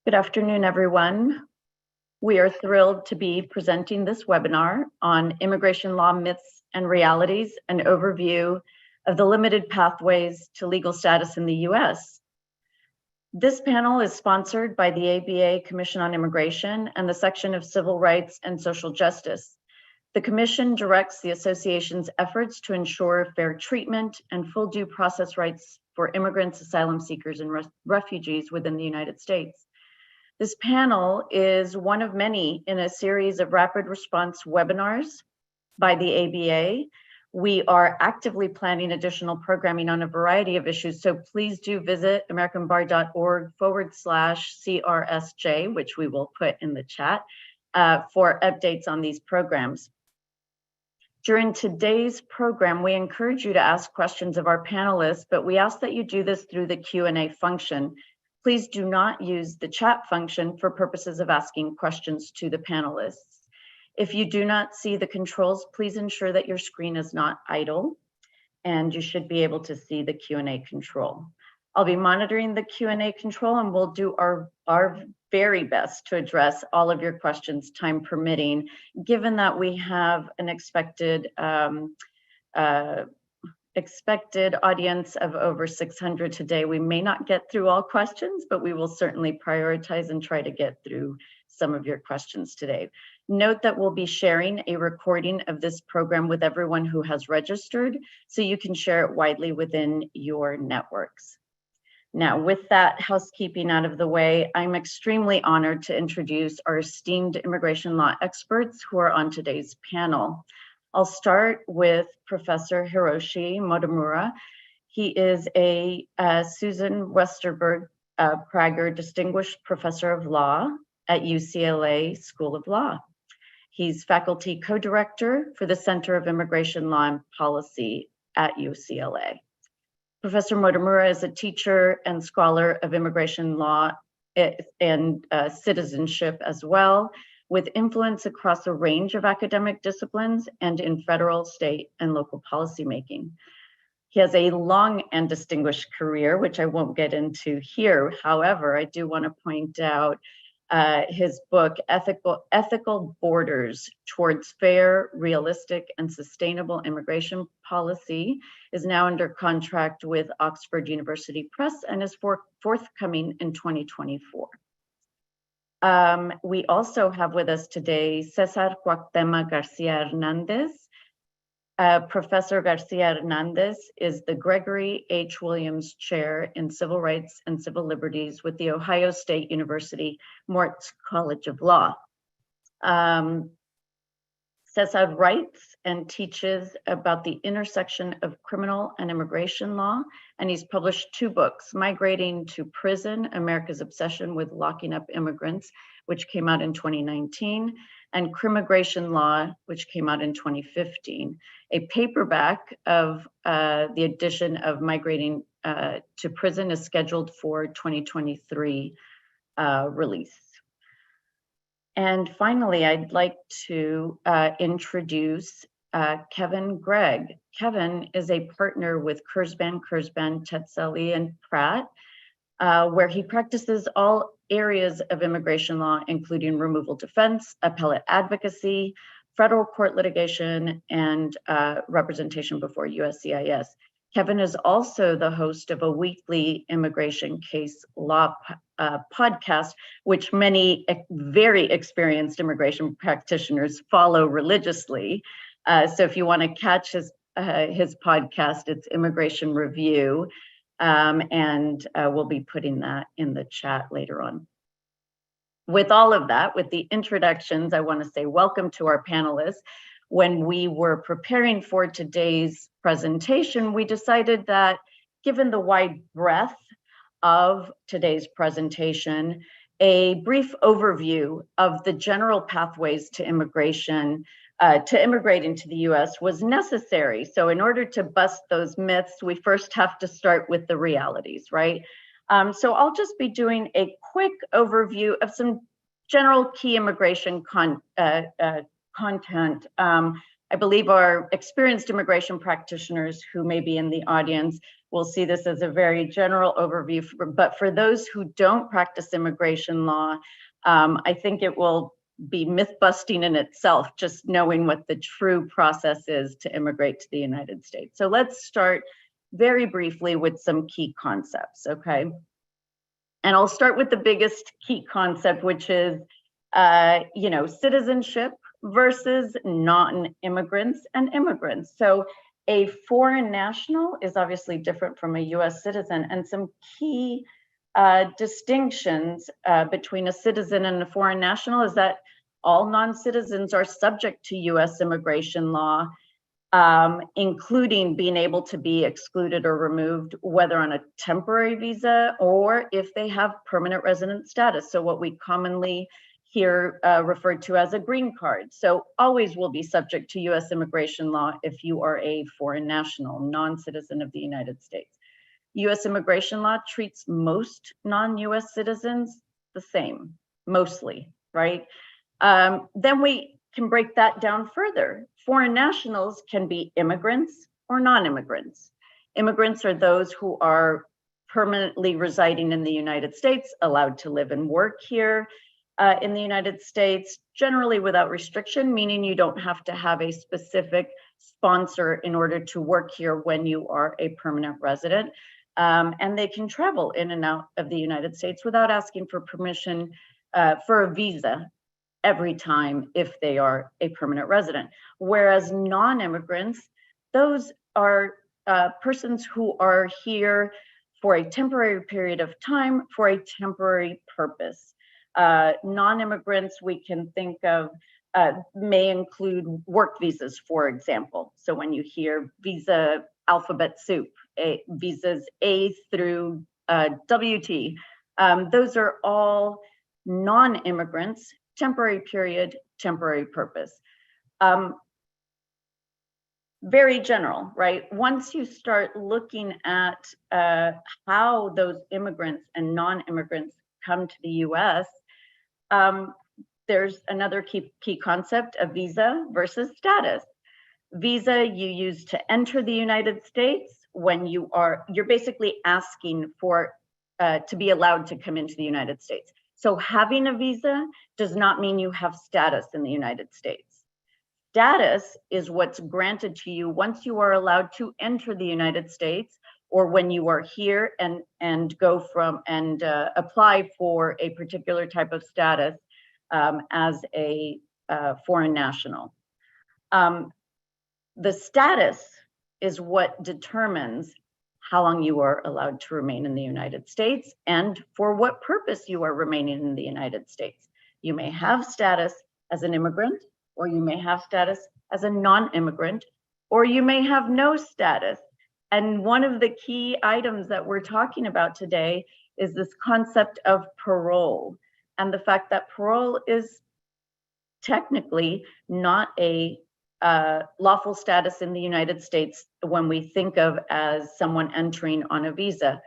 Good afternoon, everyone. We are thrilled to be presenting this webinar on immigration law myths and realities, an overview of the limited pathways to legal status in the US. This panel is sponsored by the ABA Commission on Immigration and the Section of Civil Rights and Social Justice. The Commission directs the association's efforts to ensure fair treatment and full due process rights for immigrants, asylum seekers, and refugees within the United States. This panel is one of many in a series of rapid response webinars by the ABA. We are actively planning additional programming on a variety of issues, so please do visit americanbar.org/CRSJ, which we will put in the chat, for updates on these programs. During today's program, we encourage you to ask questions of our panelists, but we ask that you do this through the Q&A function. Please do not use the chat function for purposes of asking questions to the panelists. If you do not see the controls, please ensure that your screen is not idle, and you should be able to see the Q&A control. I'll be monitoring the Q&A control, and we'll do our very best to address all of your questions, time permitting, given that we have an expected audience of over 600 today. We may not get through all questions, but we will certainly prioritize and try to get through some of your questions today. Note that we'll be sharing a recording of this program with everyone who has registered, so you can share it widely within your networks. Now, with that housekeeping out of the way, I'm extremely honored to introduce our esteemed immigration law experts who are on today's panel. I'll start with Professor Hiroshi Motomura. He is a Susan Westerberg Prager Distinguished Professor of Law at UCLA School of Law. He's faculty co-director for the Center of Immigration Law and Policy at UCLA. Professor Motomura is a teacher and scholar of immigration law and citizenship as well, with influence across a range of academic disciplines and in federal, state, and local policymaking. He has a long and distinguished career, which I won't get into here. However, I do want to point out his book, Ethical Borders Towards Fair, Realistic, and Sustainable Immigration Policy, is now under contract with Oxford University Press and is forthcoming in 2024. We also have with us today Cesar Cuauhtémoc Garcia Hernandez. Professor Garcia Hernandez is the Gregory H. Williams Chair in Civil Rights and Civil Liberties with the Ohio State University Moritz College of Law. Cesar writes and teaches about the intersection of criminal and immigration law, and he's published 2 books, Migrating to Prison, America's Obsession with Locking Up Immigrants, which came out in 2019, and Crimmigration Law, which came out in 2015. A paperback of the edition of Migrating to Prison is scheduled for 2023 release. And finally, I'd like to introduce Kevin Gregg. Kevin is a partner with Kurzban, Tetzeli, and Pratt, where he practices all areas of immigration law, including removal defense, appellate advocacy, federal court litigation, and representation before USCIS. Kevin is also the host of a weekly immigration case law podcast, which many very experienced immigration practitioners follow religiously. So if you want to catch his podcast, it's Immigration Review, and we'll be putting that in the chat later on. With all of that, with the introductions, I want to say welcome to our panelists. When we were preparing for today's presentation, we decided that given the wide breadth of today's presentation, a brief overview of the general pathways to immigration, to immigrate into the US was necessary. So in order to bust those myths, we first have to start with the realities, right? So I'll just be doing a quick overview of some general key immigration content. I believe our experienced immigration practitioners who may be in the audience we'll see this as a very general overview. But for those who don't practice immigration law, I think it will be myth busting in itself, just knowing what the true process is to immigrate to the United States. So let's start very briefly with some key concepts, okay? And I'll start with the biggest key concept, which is, citizenship versus non-immigrants and immigrants. So a foreign national is obviously different from a US citizen, and some key distinctions between a citizen and a foreign national is that all non-citizens are subject to US immigration law, including being able to be excluded or removed, whether on a temporary visa or if they have permanent resident status. So what we commonly hear referred to as a green card. So always will be subject to US immigration law if you are a foreign national, non-citizen of the United States. US immigration law treats most non-US citizens the same, mostly, right? Then we can break that down further. Foreign nationals can be immigrants or non-immigrants. Immigrants are those who are permanently residing in the United States, allowed to live and work here in the United States, generally without restriction, meaning you don't have to have a specific sponsor in order to work here when you are a permanent resident. And they can travel in and out of the United States without asking for permission for a visa every time if they are a permanent resident. Whereas non-immigrants, those are persons who are here for a temporary period of time for a temporary purpose. Non-immigrants we can think of may include work visas, for example. So when you hear visa alphabet soup, visas A through WT, those are all non-immigrants, temporary period, temporary purpose. Very general, right? Once you start looking at how those immigrants and non-immigrants come to the US, there's another key concept of visa versus status. Visa you use to enter the United States when you're basically asking for to be allowed to come into the United States. So having a visa does not mean you have status in the United States. Status is what's granted to you once you are allowed to enter the United States, or when you are here and go from and apply for a particular type of status as a foreign national. The status is what determines how long you are allowed to remain in the United States and for what purpose you are remaining in the United States. You may have status as an immigrant, or you may have status as a non-immigrant, or you may have no status. And one of the key items that we're talking about today is this concept of parole, and the fact that parole is technically not a lawful status in the United States when we think of as someone entering on a visa.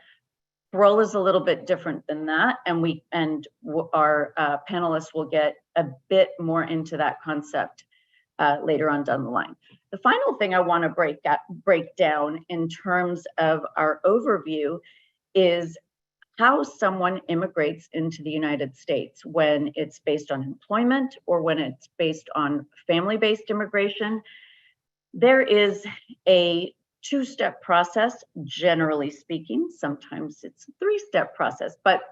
Parole is a little bit different than that, and our panelists will get a bit more into that concept later on down the line. The final thing I want to break down in terms of our overview is how someone immigrates into the United States when it's based on employment or when it's based on family-based immigration. There is a two-step process, generally speaking. Sometimes it's a three-step process, but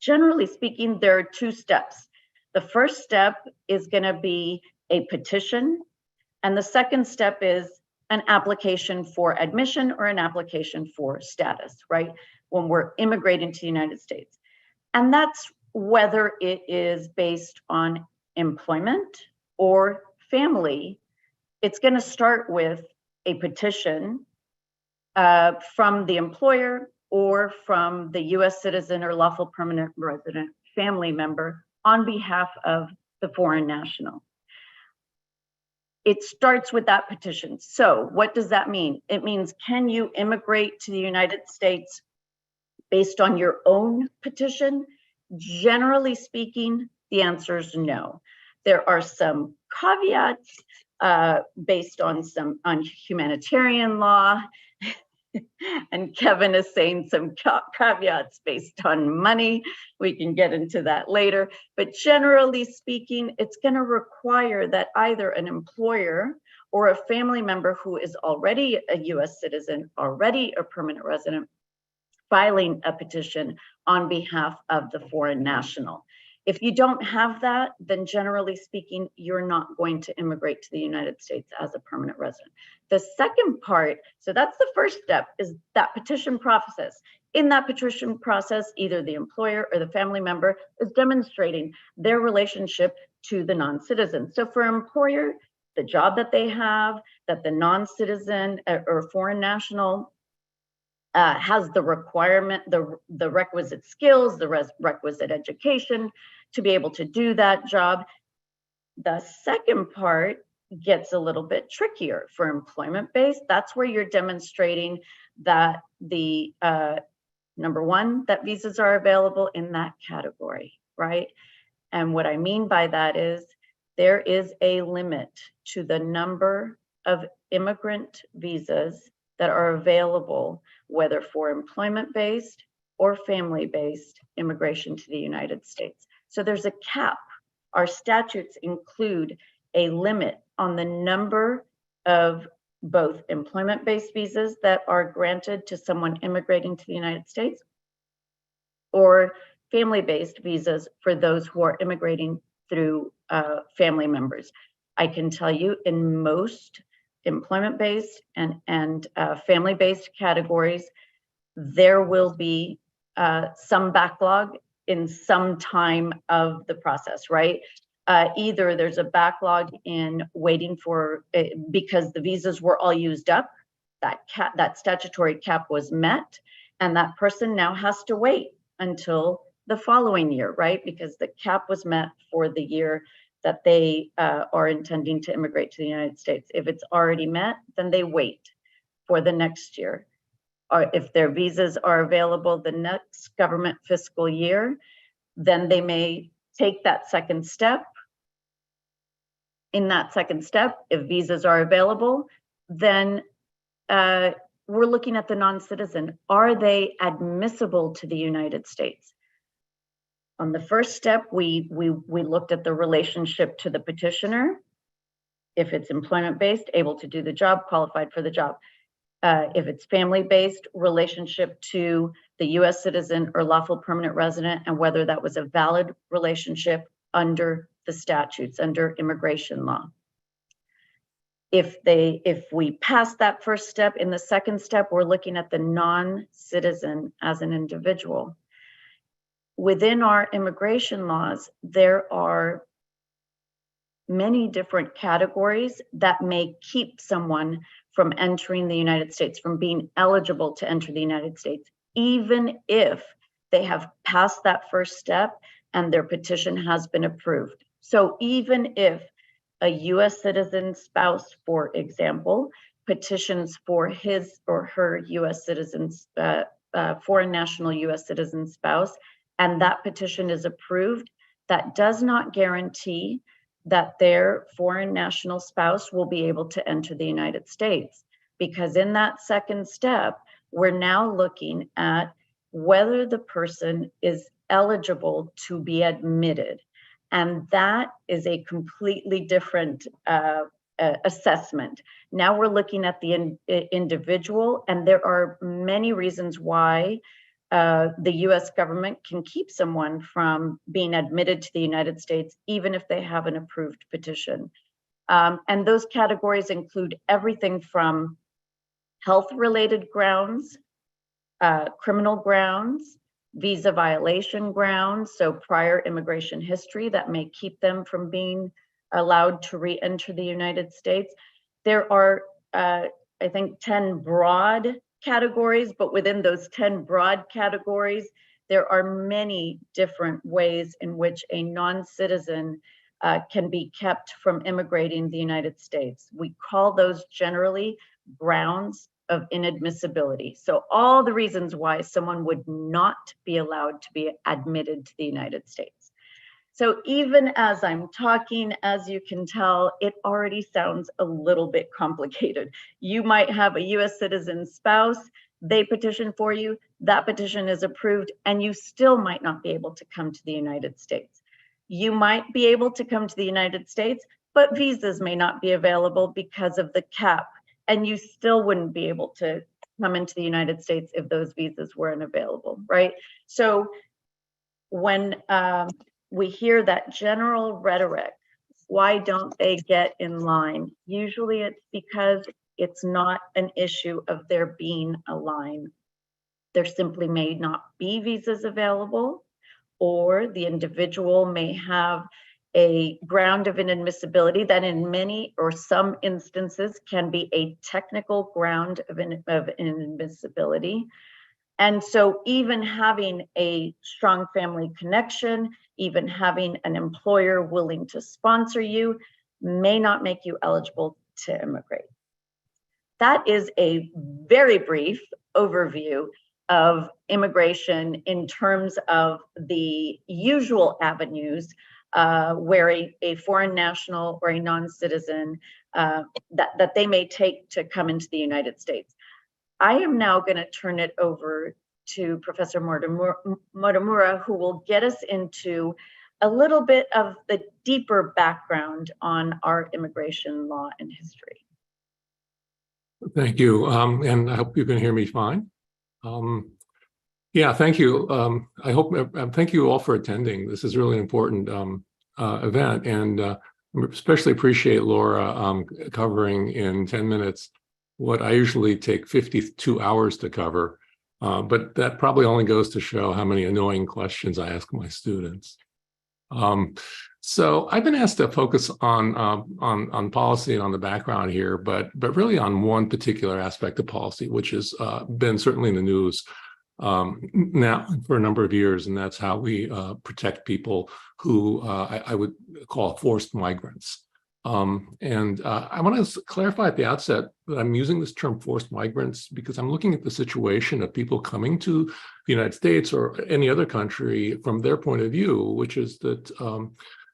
generally speaking, there are two steps. The first step is going to be a petition, and the second step is an application for admission or an application for status, right? When we're immigrating to the United States. And that's whether it is based on employment or family. It's going to start with a petition from the employer or from the US citizen or lawful permanent resident family member on behalf of the foreign national. It starts with that petition. So what does that mean? It means, can you immigrate to the United States based on your own petition? Generally speaking, the answer is no. There are some caveats based on humanitarian law And Kevin is saying some caveats based on money. We can get into that later. But generally speaking, it's going to require that either an employer or a family member who is already a US citizen, already a permanent resident, filing a petition on behalf of the foreign national. If you don't have that, then generally speaking, you're not going to immigrate to the United States as a permanent resident. The second part, so that's the first step, is that petition process. In that petition process, either the employer or the family member is demonstrating their relationship to the non-citizen. So for employer, the job that they have, that the non-citizen or foreign national has the requirement, the requisite skills, the requisite education to be able to do that job. The second part gets a little bit trickier for employment-based. That's where you're demonstrating that the number one, that visas are available in that category, right? And what I mean by that is there is a limit to the number of immigrant visas that are available, whether for employment-based or family-based immigration to the United States. So there's a cap. Our statutes include a limit on the number of both employment-based visas that are granted to someone immigrating to the United States or family-based visas for those who are immigrating through family members. I can tell you in most employment-based and family-based categories, there will be some backlog in some time of the process, right? Either there's a backlog in waiting for, because the visas were all used up, that statutory cap was met, and that person now has to wait until the following year, right? Because the cap was met for the year that they are intending to immigrate to the United States. If it's already met, then they wait for the next year. Or if their visas are available the next government fiscal year, then they may take that second step. In that second step, if visas are available, then we're looking at the non-citizen. Are they admissible to the United States? On the first step, we looked at the relationship to the petitioner. If it's employment-based, able to do the job, qualified for the job. If it's family-based, relationship to the US citizen or lawful permanent resident, and whether that was a valid relationship under the statutes, under immigration law. If we pass that first step, in the second step, we're looking at the non-citizen as an individual. Within our immigration laws, there are many different categories that may keep someone from entering the United States, from being eligible to enter the United States, even if they have passed that first step and their petition has been approved. So even if a US citizen spouse, for example, petitions for his or her US citizens, foreign national US citizen spouse, and that petition is approved, that does not guarantee that their foreign national spouse will be able to enter the United States. Because in that second step, we're now looking at whether the person is eligible to be admitted. And that is a completely different assessment. Now we're looking at the individual, and there are many reasons why the US government can keep someone from being admitted to the United States, even if they have an approved petition. And those categories include everything from health-related grounds, criminal grounds, visa violation grounds, so prior immigration history that may keep them from being allowed to re-enter the United States. There are, I think, 10 broad categories, but within those 10 broad categories, there are many different ways in which a non-citizen can be kept from immigrating to the United States. We call those generally grounds of inadmissibility. So all the reasons why someone would not be allowed to be admitted to the United States. So even as I'm talking, as you can tell, it already sounds a little bit complicated. You might have a US citizen spouse they petition for you, that petition is approved, and you still might not be able to come to the United States. You might be able to come to the United States, but visas may not be available because of the cap, and you still wouldn't be able to come into the United States if those visas weren't available, right? So when we hear that general rhetoric, why don't they get in line? Usually it's because it's not an issue of there being a line. There simply may not be visas available, or the individual may have a ground of inadmissibility that in many or some instances can be a technical ground of inadmissibility. And so even having a strong family connection, even having an employer willing to sponsor you, may not make you eligible to immigrate. That is a very brief overview of immigration in terms of the usual avenues where a foreign national or a non-citizen that they may take to come into the United States. I am now going to turn it over to Professor Motomura, who will get us into a little bit of the deeper background on our immigration law and history. Thank you, and I hope you can hear me fine. Yeah, thank you. I hope, thank you all for attending. This is really an important event, and I especially appreciate Laura covering in 10 minutes what I usually take 52 hours to cover, but that probably only goes to show how many annoying questions I ask my students. So I've been asked to focus on policy and on the background here, but really on one particular aspect of policy, which has been certainly in the news now for a number of years, and that's how we protect people who I would call forced migrants. I want to clarify at the outset that I'm using this term forced migrants because I'm looking at the situation of people coming to the United States or any other country from their point of view, which is that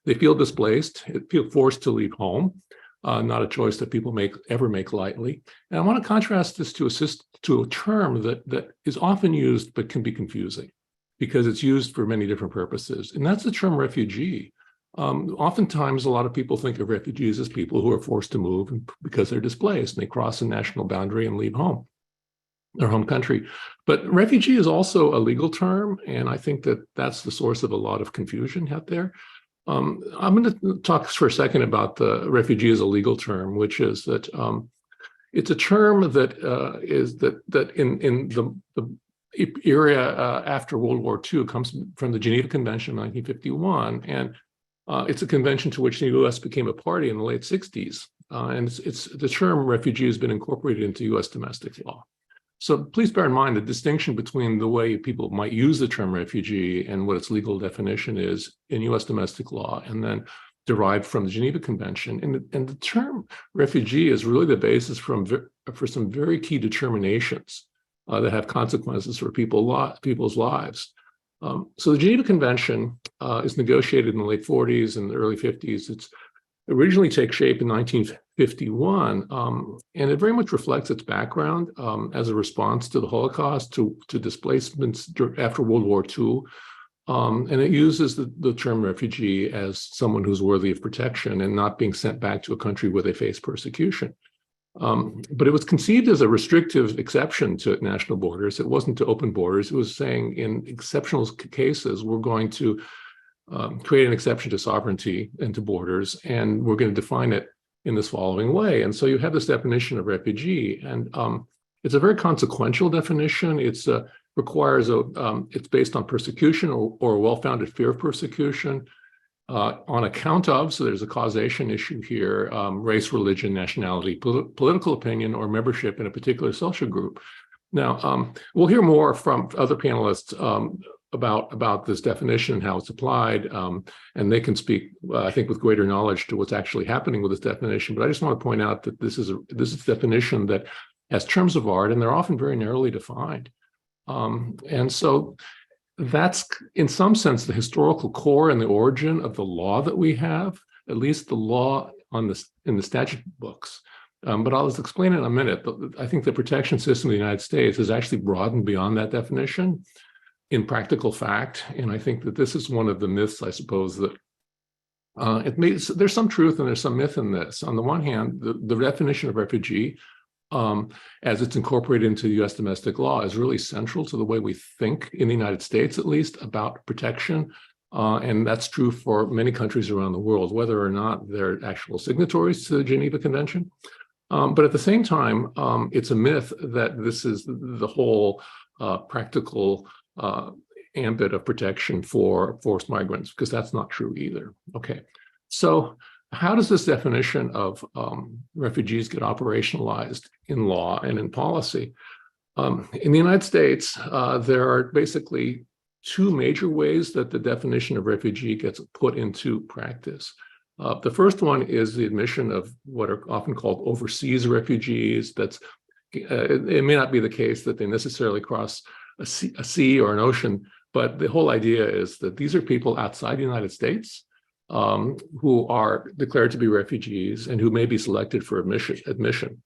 they feel displaced, feel forced to leave home, not a choice that people ever make lightly. And I want to contrast this to a term that is often used but can be confusing because it's used for many different purposes, and that's the term refugee. Oftentimes, a lot of people think of refugees as people who are forced to move because they're displaced and they cross a national boundary and leave home, their home country. But refugee is also a legal term, and I think that that's the source of a lot of confusion out there. I'm going to talk for a second about the refugee as a legal term, which is that it's a term that in the era after World War II comes from the Geneva Convention of 1951, and it's a convention to which the U.S. became a party in the late 60s, and it's the term refugee has been incorporated into U.S. domestic law. So please bear in mind the distinction between the way people might use the term refugee and what its legal definition is in U.S. domestic law, and then derived from the Geneva Convention. And the term refugee is really the basis for some very key determinations that have consequences for people's lives. So the Geneva Convention is negotiated in the late 40s and the early 50s. It's originally takes shape in 1951, and it very much reflects its background as a response to the Holocaust, to displacements after World War II. And it uses the term refugee as someone who's worthy of protection and not being sent back to a country where they face persecution. But it was conceived as a restrictive exception to national borders. It wasn't to open borders. It was saying in exceptional cases, we're going to create an exception to sovereignty and to borders, and we're going to define it in this following way. And so you have this definition of refugee, and it's a very consequential definition. It's requires it's based on persecution or a well-founded fear of persecution. On account of, so there's a causation issue here, race, religion, nationality, political opinion, or membership in a particular social group. Now, we'll hear more from other panelists about this definition and how it's applied, and they can speak, I think, with greater knowledge to what's actually happening with this definition. But I just want to point out that this is a definition that has terms of art, and they're often very narrowly defined. And so that's, in some sense, the historical core and the origin of the law that we have, at least the law in the statute books. But I'll just explain in a minute. I think the protection system of the United States has actually broadened beyond that definition in practical fact. And I think that this is one of the myths, I suppose, that there's some truth and there's some myth in this. On the one hand, the definition of refugee, as it's incorporated into U.S. domestic law, is really central to the way we think in the United States, at least, about protection. And that's true for many countries around the world, whether or not they're actual signatories to the Geneva Convention. But at the same time, it's a myth that this is the whole practical ambit of protection for forced migrants, because that's not true either. Okay, so how does this definition of refugees get operationalized in law and in policy? In the United States, there are basically two major ways that the definition of refugee gets put into practice. The first one is the admission of what are often called overseas refugees. It may not be the case that they necessarily cross a sea or an ocean, but the whole idea is that these are people outside the United States who are declared to be refugees and who may be selected for admission.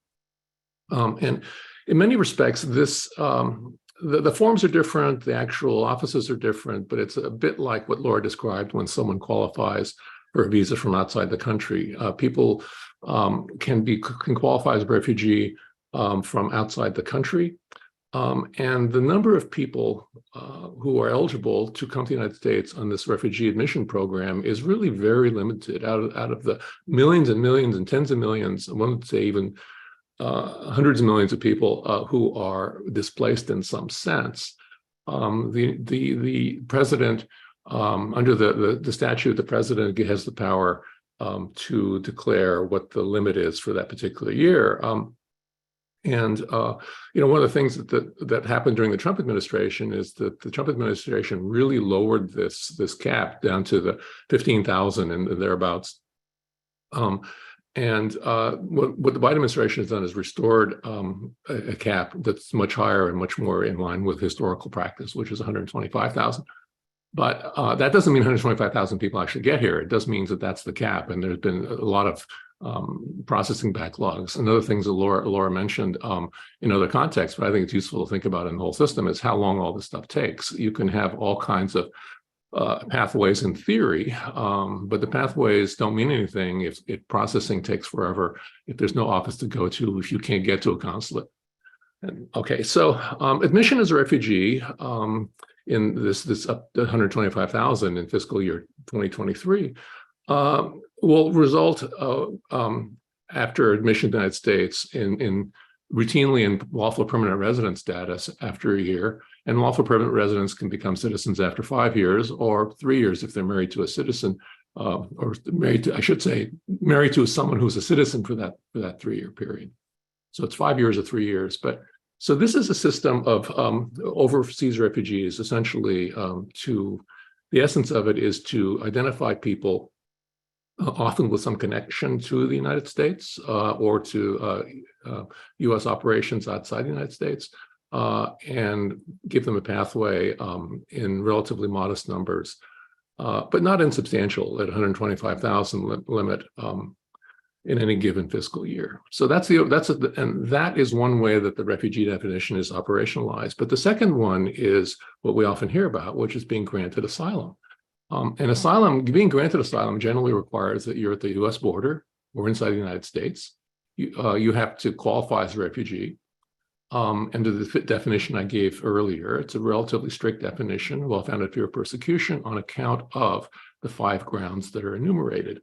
And in many respects, the forms are different, the actual offices are different, but it's a bit like what Laura described when someone qualifies for a visa from outside the country. People can qualify as a refugee from outside the country. And the number of people who are eligible to come to the United States on this refugee admission program is really very limited. Out of the millions and millions and tens of millions, I would say even hundreds of millions of people who are displaced in some sense, the president, under the statute, the president has the power to declare what the limit is for that particular year. And one of the things that happened during the Trump administration is that the Trump administration really lowered this cap down to the 15,000 and thereabouts. What the Biden administration has done is restored a cap that's much higher and much more in line with historical practice, which is 125,000. But that doesn't mean 125,000 people actually get here. It does mean that that's the cap, and there's been a lot of processing backlogs and other things that Laura mentioned in other contexts, but I think it's useful to think about in the whole system is how long all this stuff takes. You can have all kinds of pathways in theory, but the pathways don't mean anything if processing takes forever, if there's no office to go to, if you can't get to a consulate. Okay, so admission as a refugee in this up to 125,000 in fiscal year 2023 will result after admission to the United States in routinely in lawful permanent residence status after a year, and lawful permanent residents can become citizens after 5 years or 3 years if they're married to a citizen, or married to someone who's a citizen for that 3-year period. So it's 5 years or 3 years. But so this is a system of overseas refugees. Essentially, the essence of it is to identify people often with some connection to the United States or to U.S. operations outside the United States, and give them a pathway in relatively modest numbers, but not insubstantial at 125,000 limit in any given fiscal year. So and that is one way that the refugee definition is operationalized. But the second one is what we often hear about, which is being granted asylum. And being granted asylum generally requires that you're at the U.S. border or inside the United States. You have to qualify as a refugee. Under the definition I gave earlier, it's a relatively strict definition, well-founded fear of persecution on account of the 5 grounds that are enumerated.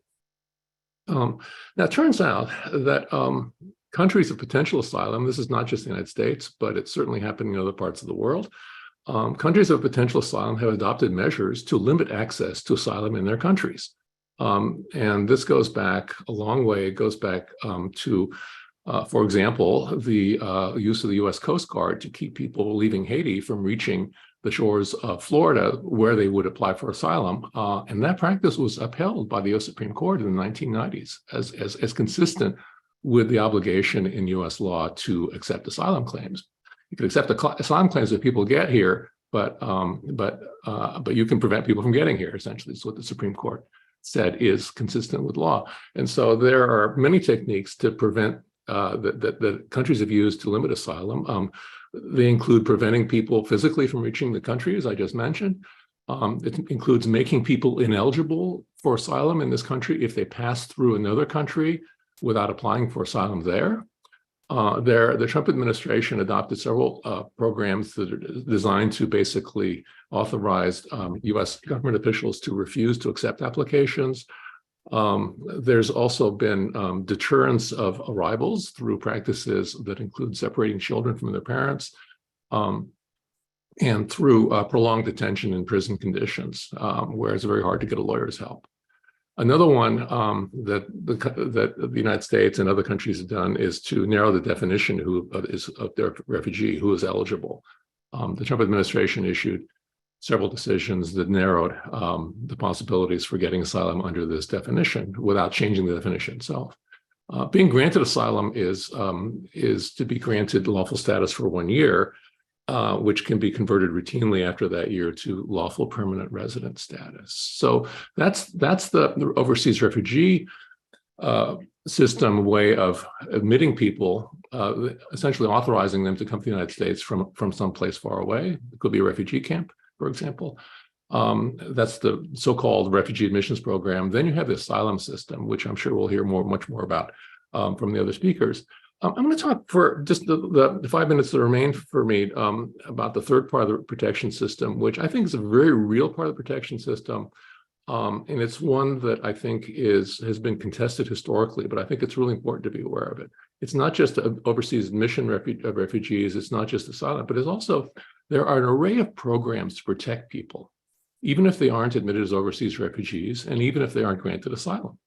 Now, it turns out that countries of potential asylum, this is not just the United States, but it's certainly happening in other parts of the world. Countries of potential asylum have adopted measures to limit access to asylum in their countries. And this goes back a long way. It goes back to, for example, the use of the U.S. Coast Guard to keep people leaving Haiti from reaching the shores of Florida where they would apply for asylum. And that practice was upheld by the U.S. Supreme Court in the 1990s as consistent with the obligation in U.S. law to accept asylum claims. You can accept the asylum claims that people get here, but you can prevent people from getting here, essentially, is what the Supreme Court said is consistent with law. And so there are many techniques to prevent that countries have used to limit asylum. They include preventing people physically from reaching the country, as I just mentioned. It includes making people ineligible for asylum in this country if they pass through another country without applying for asylum there. The Trump administration adopted several programs that are designed to basically authorize U.S. government officials to refuse to accept applications. There's also been deterrence of arrivals through practices that include separating children from their parents, and through prolonged detention in prison conditions, where it's very hard to get a lawyer's help. Another one that the United States and other countries have done is to narrow the definition of their refugee, who is eligible. The Trump administration issued several decisions that narrowed the possibilities for getting asylum under this definition without changing the definition itself. Being granted asylum is to be granted lawful status for 1 year, which can be converted routinely after that year to lawful permanent resident status. So that's the overseas refugee system way of admitting people, essentially authorizing them to come to the United States from someplace far away. It could be a refugee camp, for example. That's the so-called refugee admissions program. Then you have the asylum system, which I'm sure we'll hear much more about from the other speakers. I'm going to talk for just the 5 minutes that remain for me about the third part of the protection system, which I think is a very real part of the protection system. And it's one that I think has been contested historically, but I think it's really important to be aware of it. It's not just overseas admission of refugees, it's not just asylum, but it's also, there are an array of programs to protect people, even if they aren't admitted as overseas refugees, and even if they aren't granted asylum.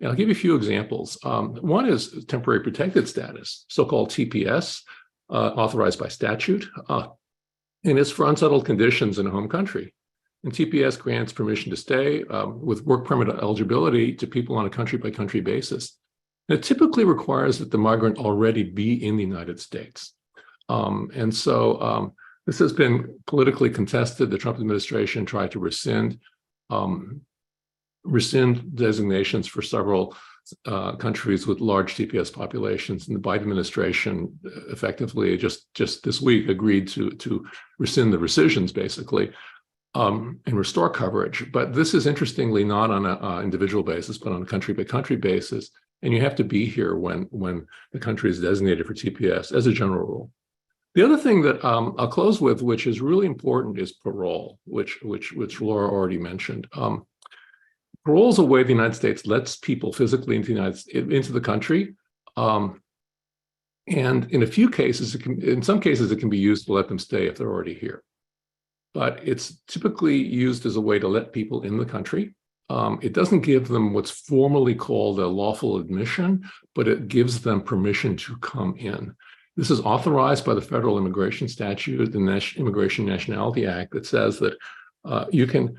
And I'll give you a few examples. One is temporary protected status, so-called TPS, authorized by statute, and it's for unsettled conditions in a home country. And TPS grants permission to stay with work permit eligibility to people on a country-by-country basis. And it typically requires that the migrant already be in the United States. And so this has been politically contested. The Trump administration tried to rescind designations for several countries with large TPS populations, and the Biden administration effectively just this week agreed to rescind the rescissions, basically, and restore coverage. But this is interestingly not on an individual basis, but on a country-by-country basis, and you have to be here when the country is designated for TPS as a general rule. The other thing that I'll close with, which is really important, is parole, which Laura already mentioned. Parole is a way the United States lets people physically into the country, and in a few cases, in some cases, it can be used to let them stay if they're already here. But it's typically used as a way to let people in the country. It doesn't give them what's formally called a lawful admission, but it gives them permission to come in. This is authorized by the federal immigration statute, the Immigration Nationality Act, that says that you can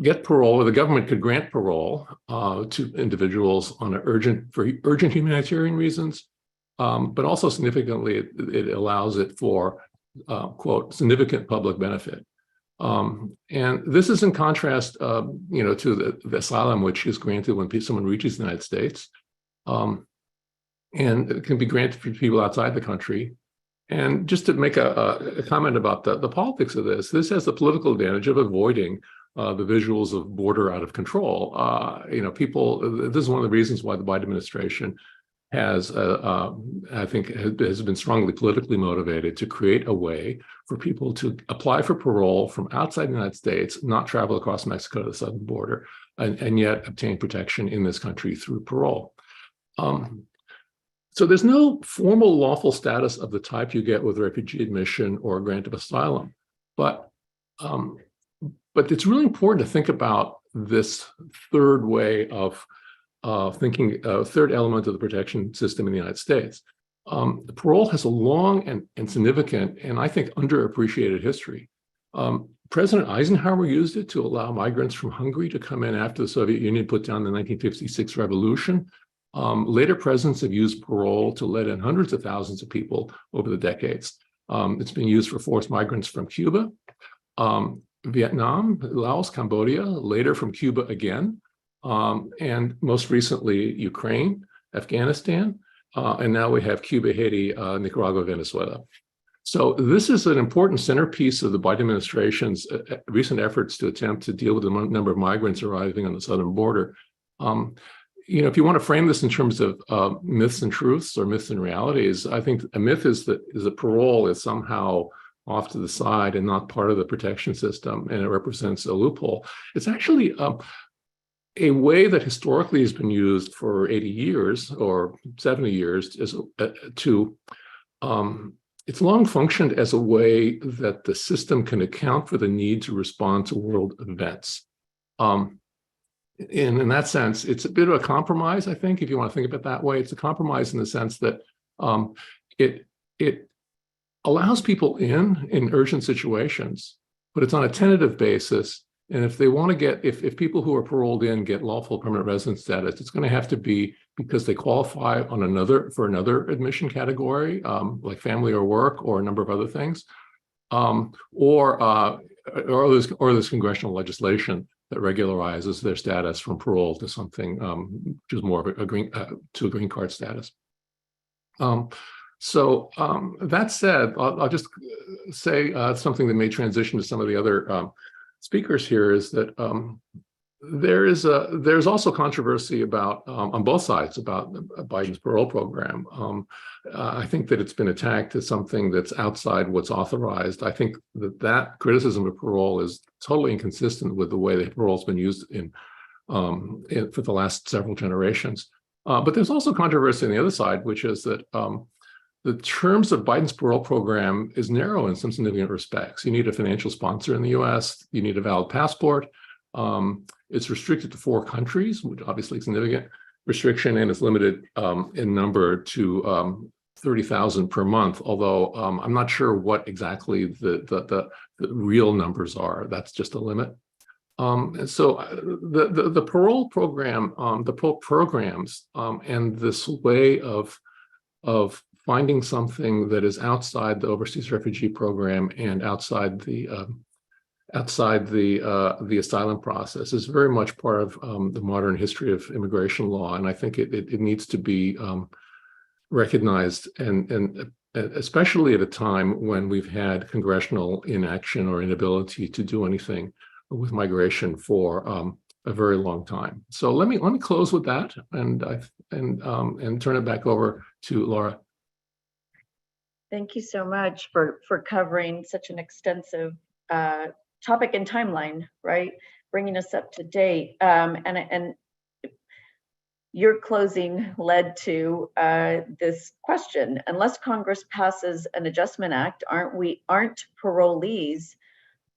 get parole, or the government could grant parole to individuals on for urgent humanitarian reasons, but also significantly, it allows it for, quote, significant public benefit. And this is in contrast, to the asylum, which is granted when someone reaches the United States, and it can be granted for people outside the country. And just to make a comment about the politics of this has the political advantage of avoiding the visuals of border out of control. This is one of the reasons why the Biden administration has, I think, has been strongly politically motivated to create a way for people to apply for parole from outside the United States, not travel across Mexico to the southern border, and yet obtain protection in this country through parole. So there's no formal lawful status of the type you get with refugee admission or a grant of asylum, but it's really important to think about this third way of thinking, third element of the protection system in the United States. Parole has a long and significant, and I think underappreciated history. President Eisenhower used it to allow migrants from Hungary to come in after the Soviet Union put down the 1956 revolution. Later presidents have used parole to let in hundreds of thousands of people over the decades. It's been used for forced migrants from Cuba, Vietnam, Laos, Cambodia, later from Cuba again, and most recently Ukraine, Afghanistan. and now we have Cuba, Haiti, Nicaragua, Venezuela. So this is an important centerpiece of the Biden administration's recent efforts to attempt to deal with the number of migrants arriving on the southern border. If you want to frame this in terms of myths and truths or myths and realities, I think a myth is that parole is somehow off to the side and not part of the protection system, and it represents a loophole. It's actually a way that historically has been used for 80 years or 70 years is it's long functioned as a way that the system can account for the need to respond to world events. In that sense, it's a bit of a compromise, I think, if you want to think of it that way. It's a compromise in the sense that it allows people in urgent situations, but it's on a tentative basis. And if they want to get, if people who are paroled in get lawful permanent residence status, it's going to have to be because they qualify for another admission category, like family or work or a number of other things, or there's congressional legislation that regularizes their status from parole to something which is more of a green card status. That said, I'll just say something that may transition to some of the other speakers here is that there's also controversy about on both sides about Biden's parole program. I think that it's been attacked as something that's outside what's authorized. I think that criticism of parole is totally inconsistent with the way that parole's been used for the last several generations. But there's also controversy on the other side, which is that the terms of Biden's parole program is narrow in some significant respects. You need a financial sponsor in the US, you need a valid passport. It's restricted to 4 countries, which obviously is a significant restriction, and it's limited in number to 30,000 per month, although I'm not sure what exactly the real numbers are. That's just a limit. And so the parole program, the parole programs, and this way of finding something that is outside the overseas refugee program and outside the asylum process is very much part of the modern history of immigration law, and I think it needs to be recognized, and especially at a time when we've had congressional inaction or inability to do anything with migration for a very long time. So let me close with that, and turn it back over to Laura. Thank you so much for covering such an extensive topic and timeline, right? Bringing us up to date. And your closing led to this question. Unless Congress passes an adjustment act, aren't parolees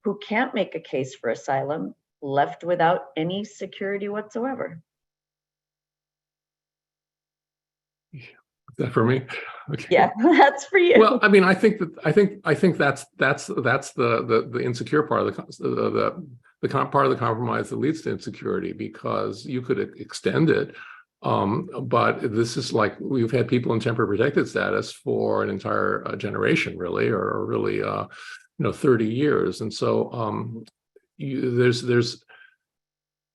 who can't make a case for asylum left without any security whatsoever? Is that for me? Okay. Yeah, that's for you. Well, I mean, I think that's the insecure part of the part of the compromise that leads to insecurity, because you could extend it, but this is like we've had people in temporary protected status for an entire generation, really, or really 30 years, and so there's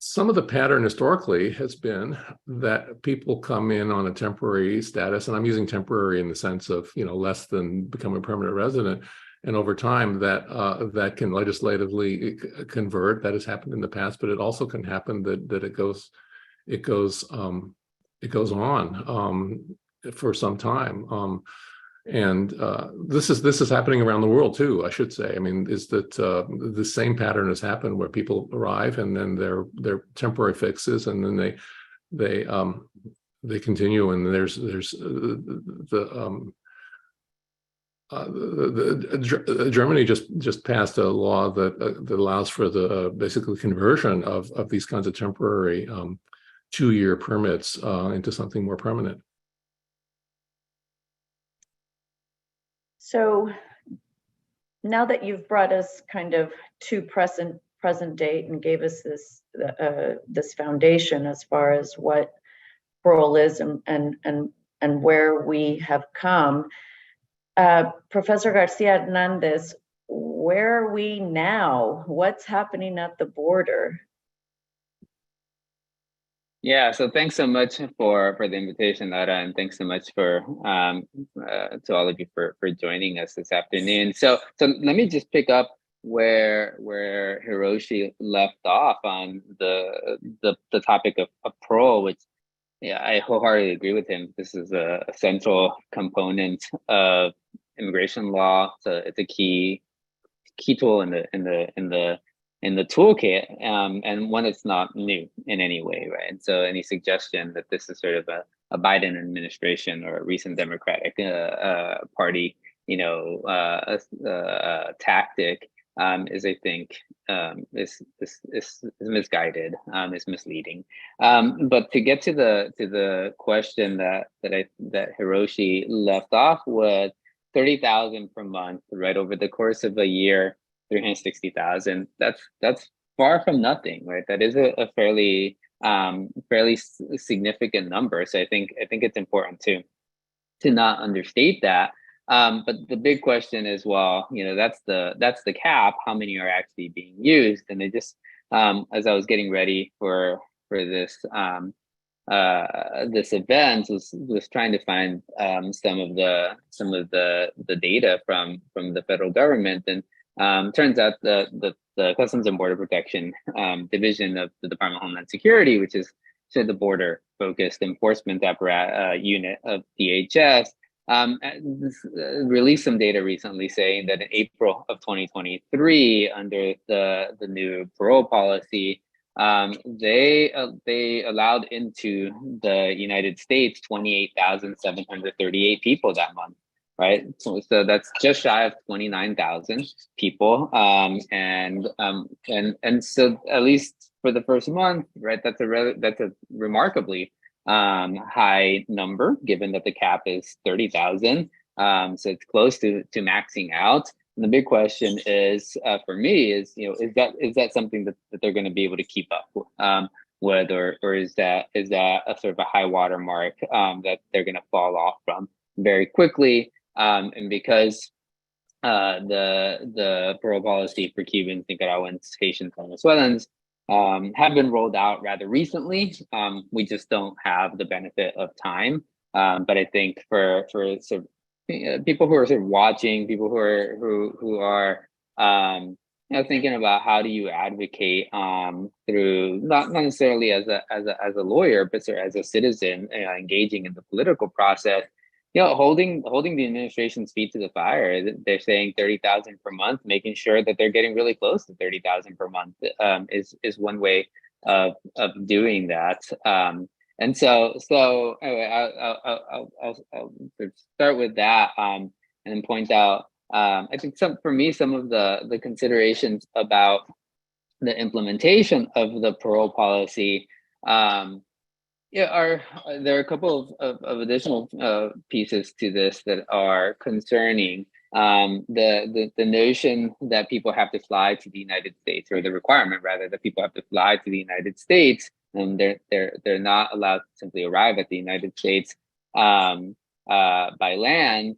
some of the pattern historically has been that people come in on a temporary status, and I'm using temporary in the sense of less than becoming a permanent resident, and over time that can legislatively convert. That has happened in the past, but it also can happen that it goes on for some time. And this is happening around the world too, I should say. I mean, is that the same pattern has happened where people arrive and then they're temporary fixes, and then they continue, and there's Germany just passed a law that allows for the basically conversion of these kinds of temporary 2-year permits into something more permanent. So now that you've brought us kind of to present date and gave us this foundation as far as what parole is and where we have come, Professor Garcia Hernandez, where are we now? What's happening at the border? Yeah, so thanks so much for the invitation, Lara, and thanks so much for to all of you for joining us this afternoon. So let me just pick up where Hiroshi left off on the topic of parole, which, yeah, I wholeheartedly agree with him. This is a central component of immigration law. So it's a key tool in the toolkit, and one that's not new in any way, right? And so any suggestion that this is sort of a Biden administration or a recent Democratic Party, tactic, is, I think, is misguided, is misleading. But to get to the question that Hiroshi left off with, 30,000 per month, right, over the course of a year, 360,000. That's far from nothing, right? That is a fairly significant number. So I think it's important to not understate that. But the big question is, well, that's the cap. How many are actually being used? And it just, as I was getting ready for this event, was trying to find some of the data from the federal government, and turns out the Customs and Border Protection division of the Department of Homeland Security, which is the border focused enforcement unit of DHS, released some data recently saying that in April of 2023, under the new parole policy, they allowed into the United States 28,738 people that month, right? So that's just shy of 29,000 people, and so at least for the first month, right? That's a remarkably high number, given that the cap is 30,000. So it's close to maxing out. And the big question is, for me, is that something that they're going to be able to keep up with, or is that a sort of a high water mark that they're going to fall off from very quickly? And because the parole policy for Cubans, Nicaraguans, Haitians, Venezuelans have been rolled out rather recently, we just don't have the benefit of time. But I think for sort of people who are sort of watching, people who are thinking about how do you advocate through not necessarily as a lawyer, but sort of as a citizen, engaging in the political process. Holding the administration's feet to the fire. They're saying 30,000 per month, making sure that they're getting really close to 30,000 per month is one way of doing that. And so anyway, I'll start with that, and then point out, I think some of the considerations about the implementation of the parole policy, there are a couple of additional pieces to this that are concerning. The notion that people have to fly to the United States, or the requirement rather that people have to fly to the United States, and they're not allowed to simply arrive at the United States by land,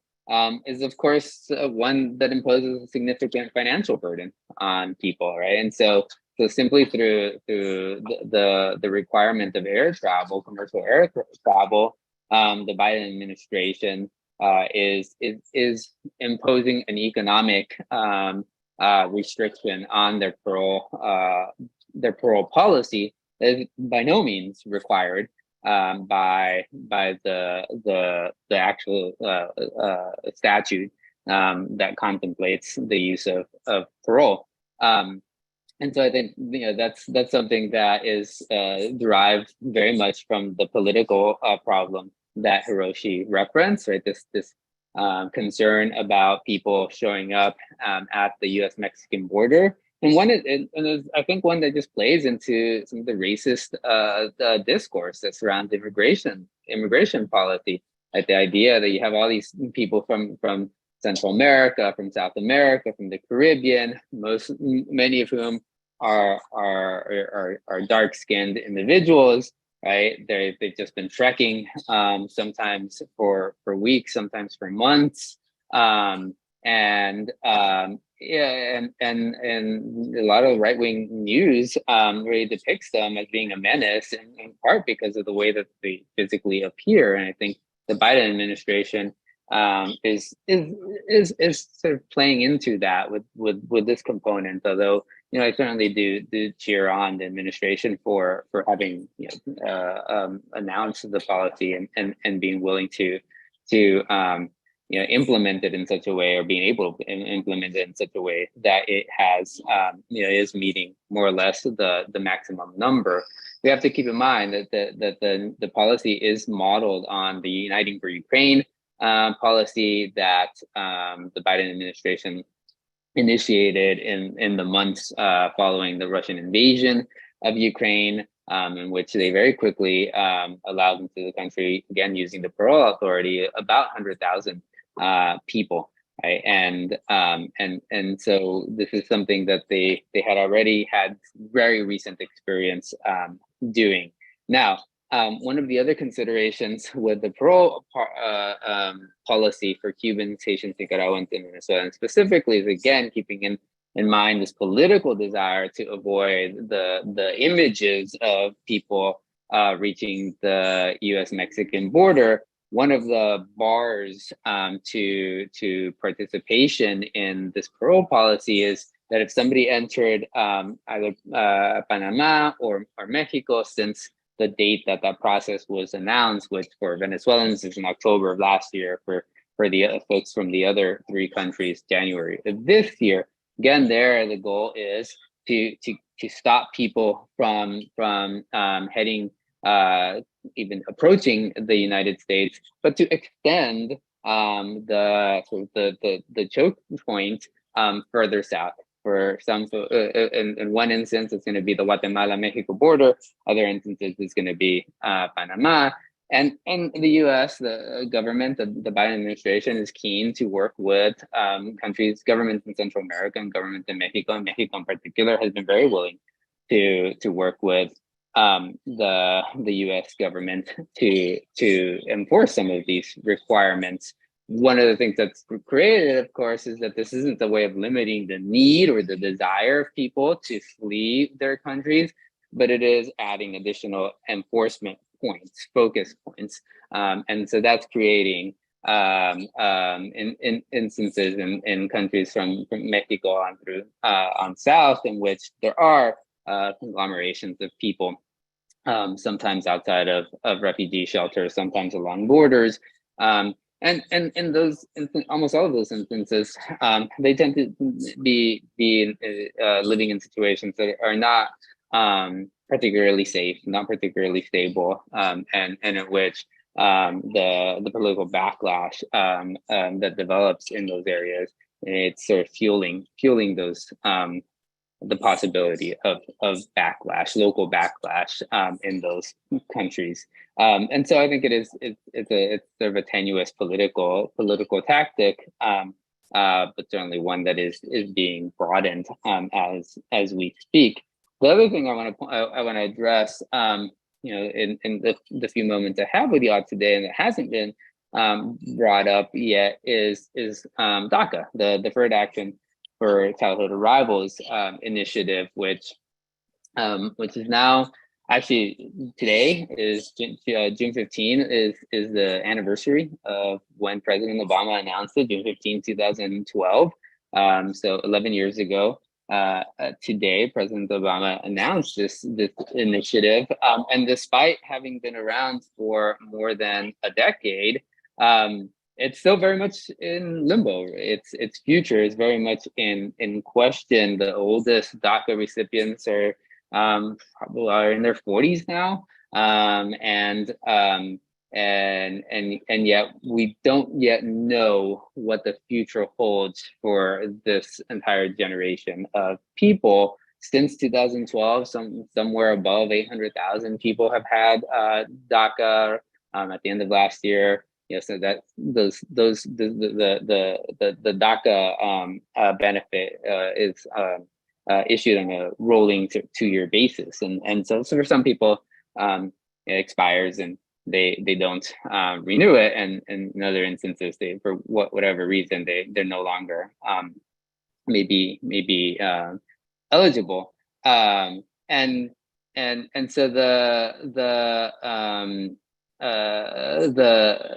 is of course one that imposes a significant financial burden on people, right? And so simply through the requirement of air travel, commercial air travel, the Biden administration is imposing an economic restriction on their parole policy that is by no means required by the actual statute that contemplates the use of parole. And so I think that's something that is derived very much from the political problem that Hiroshi referenced, right? This concern about people showing up at the U.S.-Mexican border, and I think one that just plays into some of the racist discourse that surrounds immigration policy, like the idea that you have all these people from Central America, from South America, from the Caribbean, many of whom are dark-skinned individuals, right? They've just been trekking, sometimes for weeks, sometimes for months, Yeah, and a lot of right-wing news really depicts them as being a menace, in part because of the way that they physically appear. And I think the Biden administration is sort of playing into that with this component. Although, you know, I certainly do cheer on the administration for having, you know, announced the policy and being willing to you know, implement it in such a way, or being able to implement it in such a way that it has, you know, is meeting more or less the maximum number. We have to keep in mind that the policy is modeled on the Uniting for Ukraine policy that the Biden administration initiated in the months following the Russian invasion of Ukraine, in which they very quickly allowed into the country, again using the parole authority, about 100,000 people, right? And so this is something that they had already had very recent experience doing. Now, one of the other considerations with the parole policy for Cubans, Haitians, Nicaraguans, and Venezuelans specifically is, again, keeping in mind this political desire to avoid the images of people reaching the U.S.-Mexican border. One of the bars to participation in this parole policy is that if somebody entered either Panama or Mexico since the date that process was announced, which for Venezuelans is in October of last year, for the folks from the other three countries, January of this year. Again, there the goal is to stop people from heading even approaching the United States, but to extend the choke point further south. For some, in one instance, it's going to be the Guatemala-Mexico border. Other instances, it's going to be Panama. And the U.S., the government, the Biden administration is keen to work with countries, governments in Central America and governments in Mexico. And Mexico in particular has been very willing to work with the U.S. government to enforce some of these requirements. One of the things that's created, of course, is that this isn't a way of limiting the need or the desire of people to flee their countries, but it is adding additional enforcement points, focus points. And so that's creating in instances in countries from Mexico on through on south, in which there are conglomerations of people, sometimes outside of refugee shelters, sometimes along borders. And in those, almost all of those instances, they tend to be living in situations that are not particularly safe, not particularly stable, and in which the political backlash that develops in those areas, it's sort of fueling those the possibility of backlash, local backlash in those countries. And so I think it's sort of a tenuous political tactic, but certainly one that is being broadened as we speak. The other thing I want to address, you know, in the few moments I have with y'all today, and it hasn't been brought up yet, is DACA, the Deferred Action for Childhood Arrivals initiative, which is now actually today is June 15 is the anniversary of when President Obama announced it, June 15, 2012. So 11 years ago today, President Obama announced this initiative, and despite having been around for more than a decade, it's still very much in limbo. Its future is very much in question. The oldest DACA recipients are probably in their 40s now, and yet we don't yet know what the future holds for this entire generation of people. Since 2012, somewhere above 800,000 people have had DACA. At the end of last year, you know, so that the DACA benefit is issued on a rolling 2-year basis, and so for some people it expires in they don't renew it, and in other instances, they, for whatever reason, they're no longer maybe eligible. And so the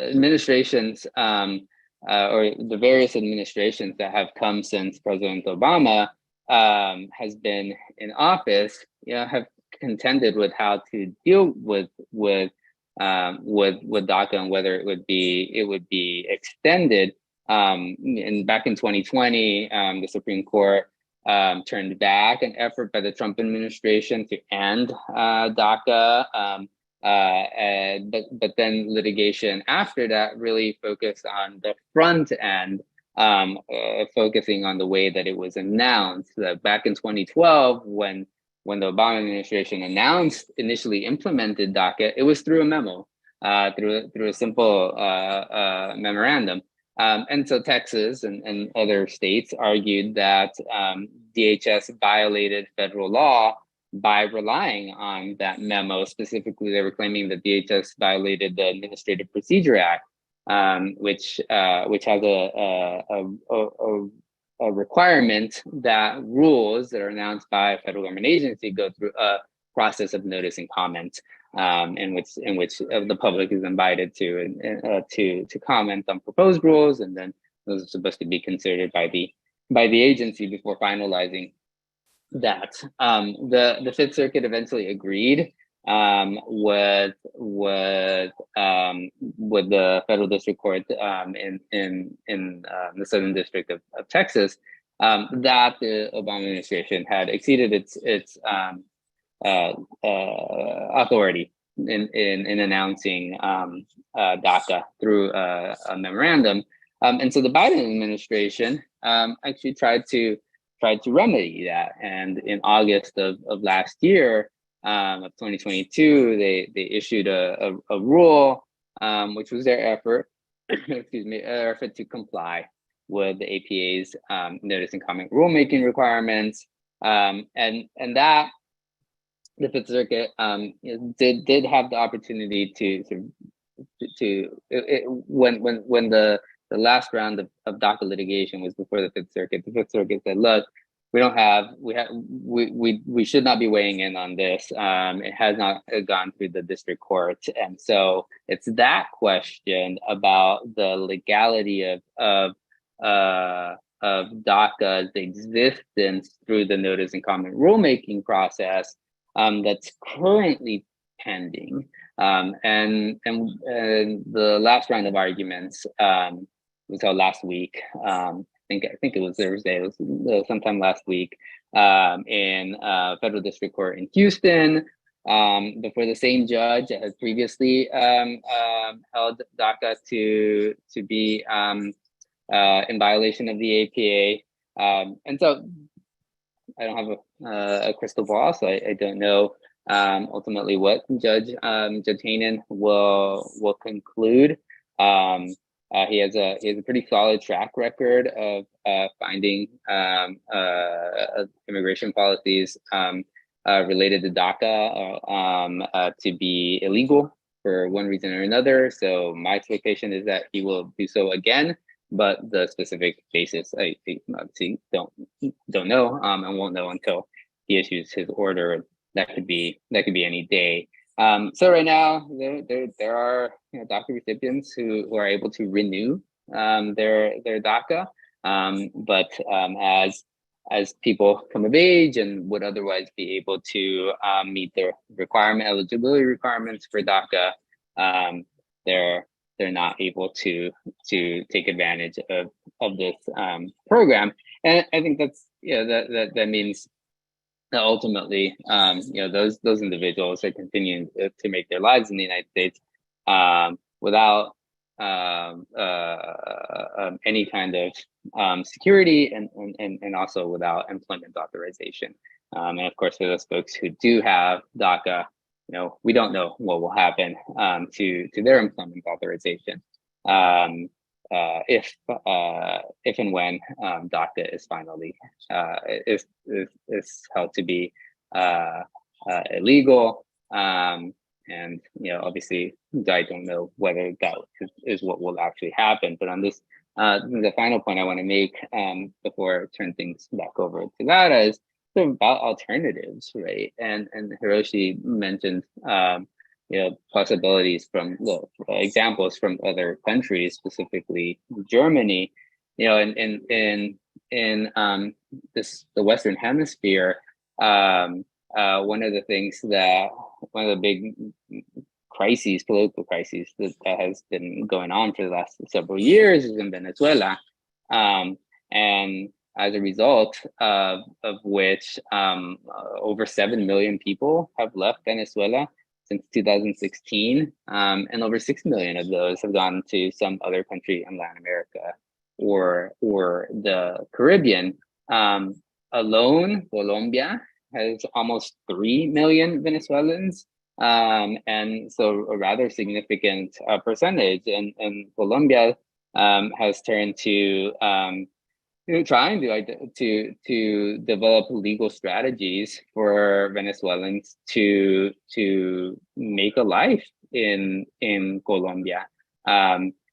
administrations or the various administrations that have come since President Obama has been in office, have contended with how to deal with DACA and whether it would be extended. And back in 2020, the Supreme Court turned back an effort by the Trump administration to end DACA. But then litigation after that really focused on the front end, focusing on the way that it was announced. Back in 2012, when the Obama administration initially implemented DACA, it was through a memo, through a simple memorandum. And so Texas and other states argued that DHS violated federal law by relying on that memo. Specifically, they were claiming that DHS violated the Administrative Procedure Act, which has a requirement that rules that are announced by a federal government agency go through a process of notice and comment, in which the public is invited to comment on proposed rules, and then those are supposed to be considered by the agency before finalizing that. The Fifth Circuit eventually agreed with the federal district court in the Southern District of Texas, that the Obama administration had exceeded its authority in announcing DACA through a memorandum. And so the Biden administration actually tried to remedy that. And in August of last year, of 2022, they issued a rule, which was their effort, effort to comply with the APA's notice and comment rulemaking requirements, and that the Fifth Circuit did have the opportunity when the last round of DACA litigation was before the Fifth Circuit. The Fifth Circuit said, "Look, we should not be weighing in on this. It has not gone through the district court, and so it's that question about the legality of DACA's existence through the notice and comment rulemaking process that's currently pending." And the last round of arguments was held last week. I think it was Thursday. It was sometime last week in federal district court in Houston, before the same judge that had previously held DACA to be in violation of the APA. And so I don't have a crystal ball, so I don't know ultimately what Judge Hanen will conclude. He has a pretty solid track record of finding immigration policies related to DACA to be illegal for one reason or another. So my expectation is that he will do so again, but the specific basis I obviously don't know, and won't know until he issues his order. That could be any day. So right now, there are DACA recipients who are able to renew their DACA, but as people come of age and would otherwise be able to meet their eligibility requirements for DACA, they're not able to take advantage of this program, and I think that's that means. Ultimately, those individuals are continuing to make their lives in the United States without any kind of security and also without employment authorization. And of course, for those folks who do have DACA, we don't know what will happen to their employment authorization if and when DACA is finally is held to be illegal. And obviously, I don't know whether that is what will actually happen. But on this, the final point I want to make before I turn things back over to Lara is sort of about alternatives, right? And Hiroshi mentioned possibilities from examples from other countries, specifically Germany. In the Western Hemisphere, one of the big political crises that has been going on for the last several years is in Venezuela, and as a result of which over 7 million people have left Venezuela since 2016, and over 6 million of those have gone to some other country in Latin America or the Caribbean. Alone, Colombia has almost 3 million Venezuelans, and so a rather significant percentage. And Colombia has turned to trying to develop legal strategies for Venezuelans to make a life in Colombia.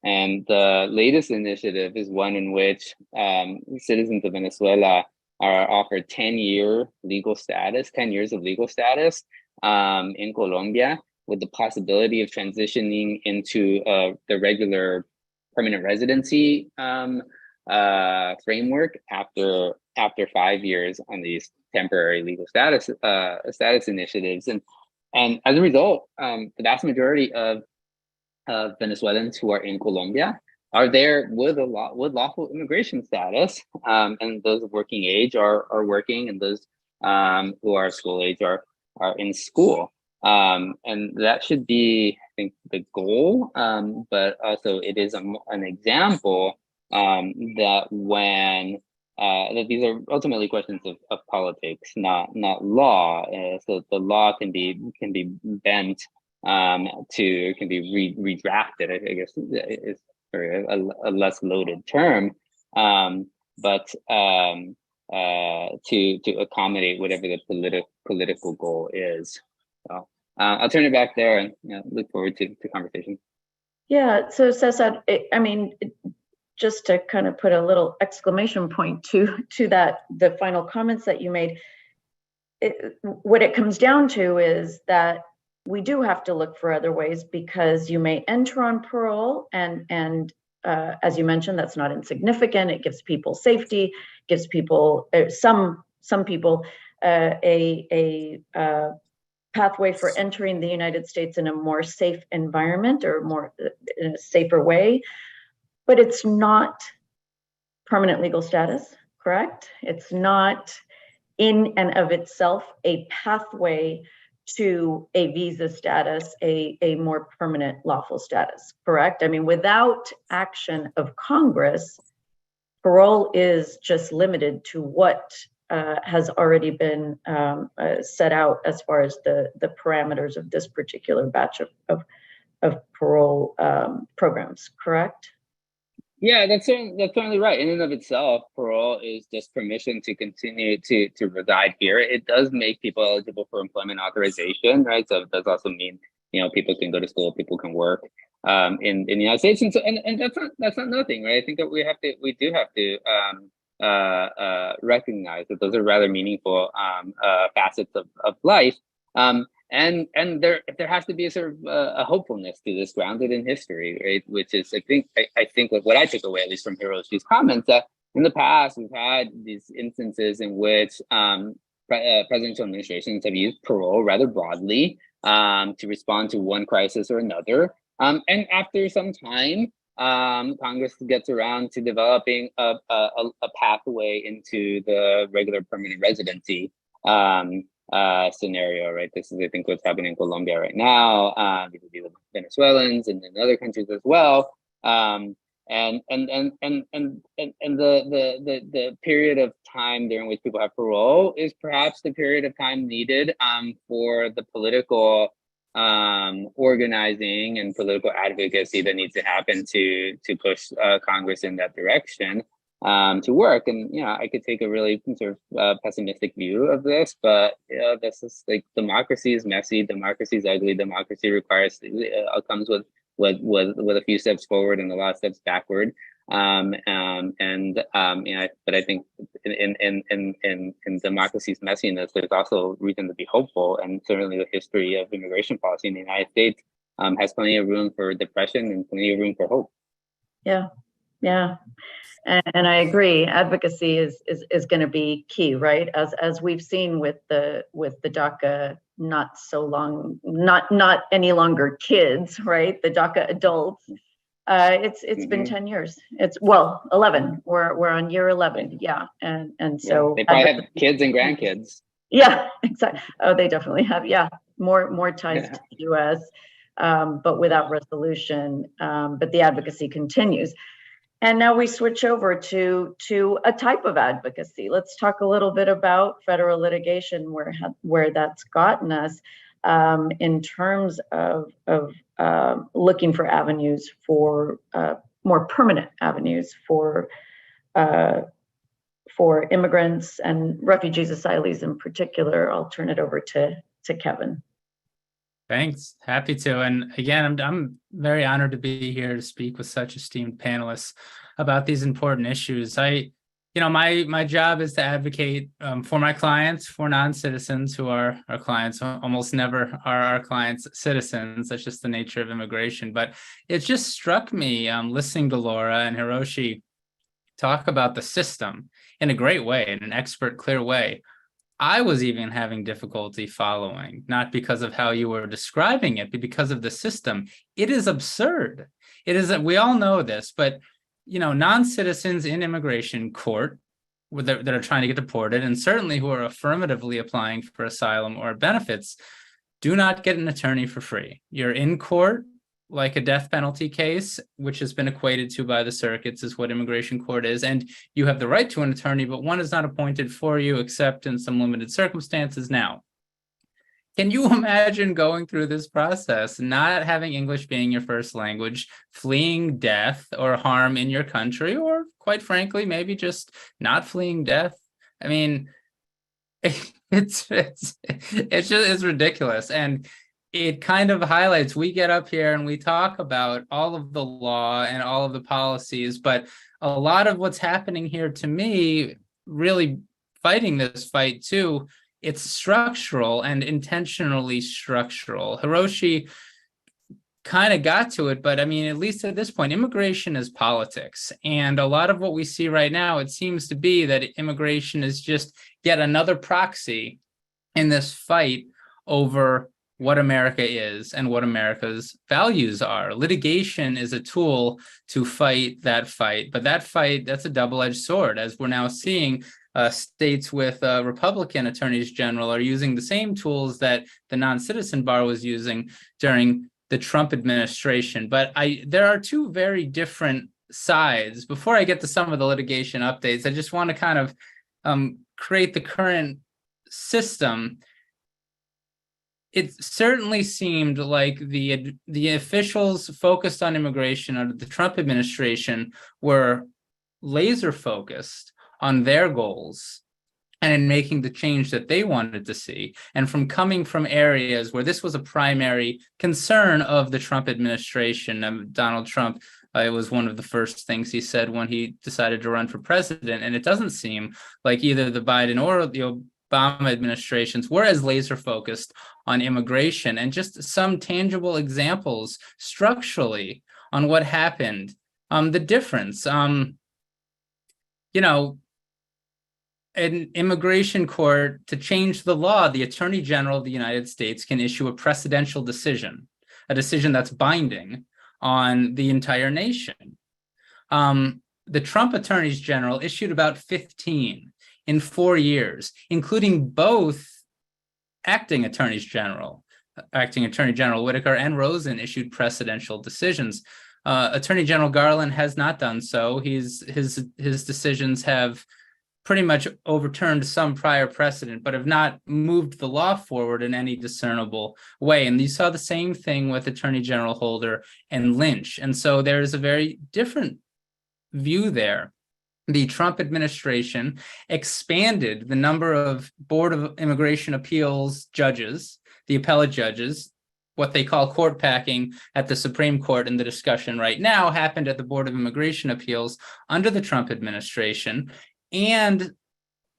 And the latest initiative is one in which citizens of Venezuela are offered 10 years of legal status in Colombia, with the possibility of transitioning into the regular permanent residency framework after 5 years on these temporary legal status initiatives. And as a result, the vast majority of Venezuelans who are in Colombia are there with lawful immigration status, and those of working age are working, and those who are school age are in school. And that should be, I think, the goal, but also it is an example that when that these are ultimately questions of politics, not law. So the law can be bent can be redrafted, I guess is a less loaded term, but to accommodate whatever the political goal is. So I'll turn it back there, and look forward to conversation. Yeah, so Cesar, I mean, just to kind of put a little exclamation point to that, the final comments that you made, what it comes down to is that we do have to look for other ways, because you may enter on parole, and as you mentioned, that's not insignificant. It gives people safety, gives people some people a pathway for entering the United States in a more safe environment, or more in a safer way. But it's not permanent legal status, correct? It's not in and of itself a pathway to a visa status, a more permanent lawful status, correct? I mean, without action of Congress, parole is just limited to what has already been set out as far as the parameters of this particular batch of parole programs, correct? Yeah, that's certainly right. In and of itself, parole is just permission to continue to reside here. It does make people eligible for employment authorization, right? So it does also mean, people can go to school, people can work in the United States, and so and that's not nothing, right? I think that we do have to recognize that those are rather meaningful facets of life. And there has to be a sort of a hopefulness to this, grounded in history, right? Which is, I think what I took away, at least from Hiroshi's comments, that in the past we've had these instances in which presidential administrations have used parole rather broadly to respond to one crisis or another. And after some time, Congress gets around to developing a pathway into the regular permanent residency scenario, right? This is, I think, what's happening in Colombia right now, with Venezuelans and in other countries as well. And the period of time during which people have parole is perhaps the period of time needed for the political organizing and political advocacy that needs to happen to push Congress in that direction. to work. And I could take a really sort of pessimistic view of this, but this is like, democracy is messy, democracy is ugly, democracy requires comes with a few steps forward and a lot of steps backward. But I think in democracy's messiness, there's also reason to be hopeful, and certainly the history of immigration policy in the United States has plenty of room for depression and plenty of room for hope. Yeah, yeah. And I agree, advocacy is going to be key, right? As we've seen with the DACA, not any longer kids, right? The DACA adults. It's been 10 years. It's 11. We're on year 11. Yeah, and so they probably have kids and grandkids. Yeah, exactly. Oh, they definitely have. Yeah, more ties to the U.S., but without resolution. But the advocacy continues. And now we switch over to a type of advocacy. Let's talk a little bit about federal litigation, where that's gotten us in terms of looking for avenues for more permanent avenues for immigrants and refugees, asylees in particular. I'll turn it over to Kevin. Thanks. Happy to. And again, I'm very honored to be here to speak with such esteemed panelists about these important issues. My job is to advocate for my clients, for non-citizens who are our clients. Almost never are our clients citizens. That's just the nature of immigration. But it just struck me listening to Laura and Hiroshi talk about the system in a great way, in an expert, clear way. I was even having difficulty following, not because of how you were describing it, but because of the system. It is absurd. It is that we all know this, but non-citizens in immigration court that are trying to get deported, and certainly who are affirmatively applying for asylum or benefits, do not get an attorney for free. You're in court like a death penalty case, which has been equated to by the circuits is what immigration court is. And you have the right to an attorney, but one is not appointed for you except in some limited circumstances. Now, can you imagine going through this process, not having English being your first language, fleeing death or harm in your country, or quite frankly, maybe just not fleeing death? I mean, it's ridiculous. And it kind of highlights, we get up here and we talk about all of the law and all of the policies, but a lot of what's happening here, to me, really fighting this fight too, it's structural and intentionally structural. Hiroshi kind of got to it, but I mean, at least at this point, immigration is politics. And a lot of what we see right now, it seems to be that immigration is just yet another proxy in this fight over what America is and what America's values are. Litigation is a tool to fight, but that fight, that's a double-edged sword, as we're now seeing. States with Republican attorneys general are using the same tools that the non-citizen bar was using during the Trump administration. But there are two very different sides. Before I get to some of the litigation updates, I just want to kind of create the current system. It certainly seemed like the officials focused on immigration under the Trump administration were laser focused on their goals and in making the change that they wanted to see. And coming from areas where this was a primary concern of the Trump administration. Donald Trump, it was one of the first things he said when he decided to run for president. And it doesn't seem like either the Biden or the Obama administrations were as laser focused on immigration. And just some tangible examples structurally on what happened, the difference. An immigration court, to change the law, the Attorney General of the United States can issue a precedential decision, a decision that's binding on the entire nation. The Trump attorneys general issued about 15 in 4 years, including both acting attorneys general. Acting Attorney General Whitaker and Rosen issued precedential decisions. Attorney General Garland has not done so. His decisions have pretty much overturned some prior precedent, but have not moved the law forward in any discernible way. And you saw the same thing with Attorney General Holder and Lynch. And so there's a very different view there. the Trump administration expanded the number of Board of Immigration Appeals judges, the appellate judges, what they call court packing at the Supreme Court in the discussion right now happened at the Board of Immigration Appeals under the Trump administration, and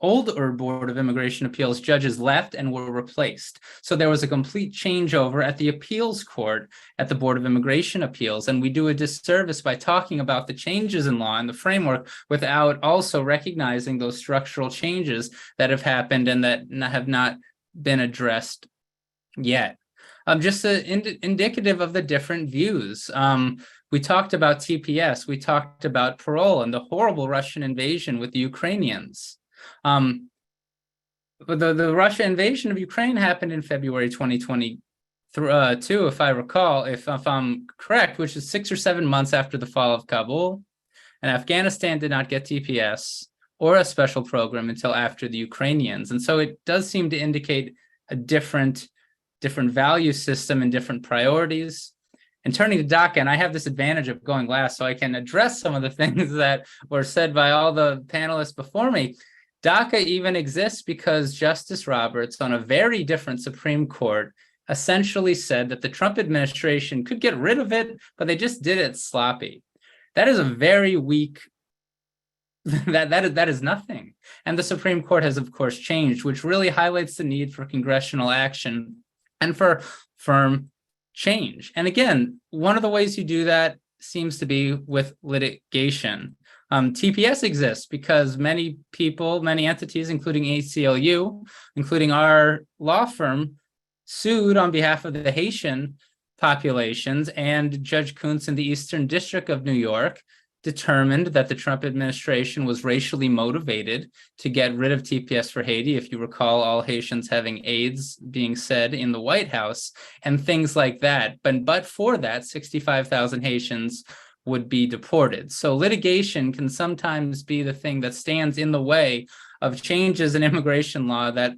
older Board of Immigration Appeals judges left and were replaced. So there was a complete changeover at the appeals court at the Board of Immigration Appeals. And we do a disservice by talking about the changes in law and the framework without also recognizing those structural changes that have happened and that have not been addressed yet. Just indicative of the different views. We talked about TPS, we talked about parole and the horrible Russian invasion with the Ukrainians. The Russia invasion of Ukraine happened in February 2022, if I recall, if I'm correct, which is 6 or 7 months after the fall of Kabul. And Afghanistan did not get TPS or a special program until after the Ukrainians. And so it does seem to indicate a different value system and different priorities. And turning to DACA, and I have this advantage of going last, so I can address some of the things that were said by all the panelists before me. DACA even exists because Justice Roberts, on a very different Supreme Court, essentially said that the Trump administration could get rid of it, but they just did it sloppy. That is a very weak, that is nothing. And the Supreme Court has, of course, changed, which really highlights the need for congressional action and for firm change. And again, one of the ways you do that seems to be with litigation. TPS exists because many people, many entities, including ACLU, including our law firm, sued on behalf of the Haitian populations, and Judge Kuntz in the Eastern District of New York determined that the Trump administration was racially motivated to get rid of TPS for Haiti. If you recall, all Haitians having AIDS being said in the White House and things like that. But for that, 65,000 Haitians would be deported. So litigation can sometimes be the thing that stands in the way of changes in immigration law that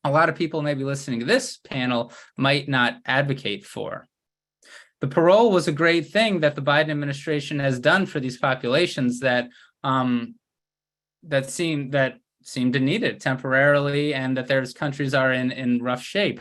a lot of people maybe listening to this panel might not advocate for. The parole was a great thing that the Biden administration has done for these populations that seem to need it temporarily, and that there's countries are in rough shape.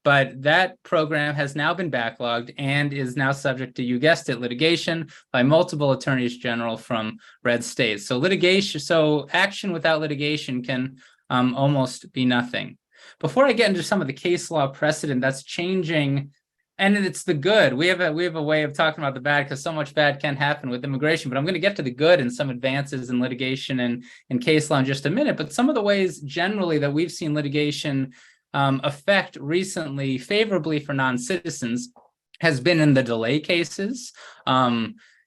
But that program has now been backlogged and is now subject to, you guessed it, litigation by multiple attorneys general from red states. So action without litigation can almost be nothing. Before I get into some of the case law precedent that's changing, and it's the good. We have a way of talking about the bad because so much bad can happen with immigration, but I'm going to get to the good and some advances in litigation and case law in just a minute. But some of the ways generally that we've seen litigation affect recently favorably for non-citizens has been in the delay cases.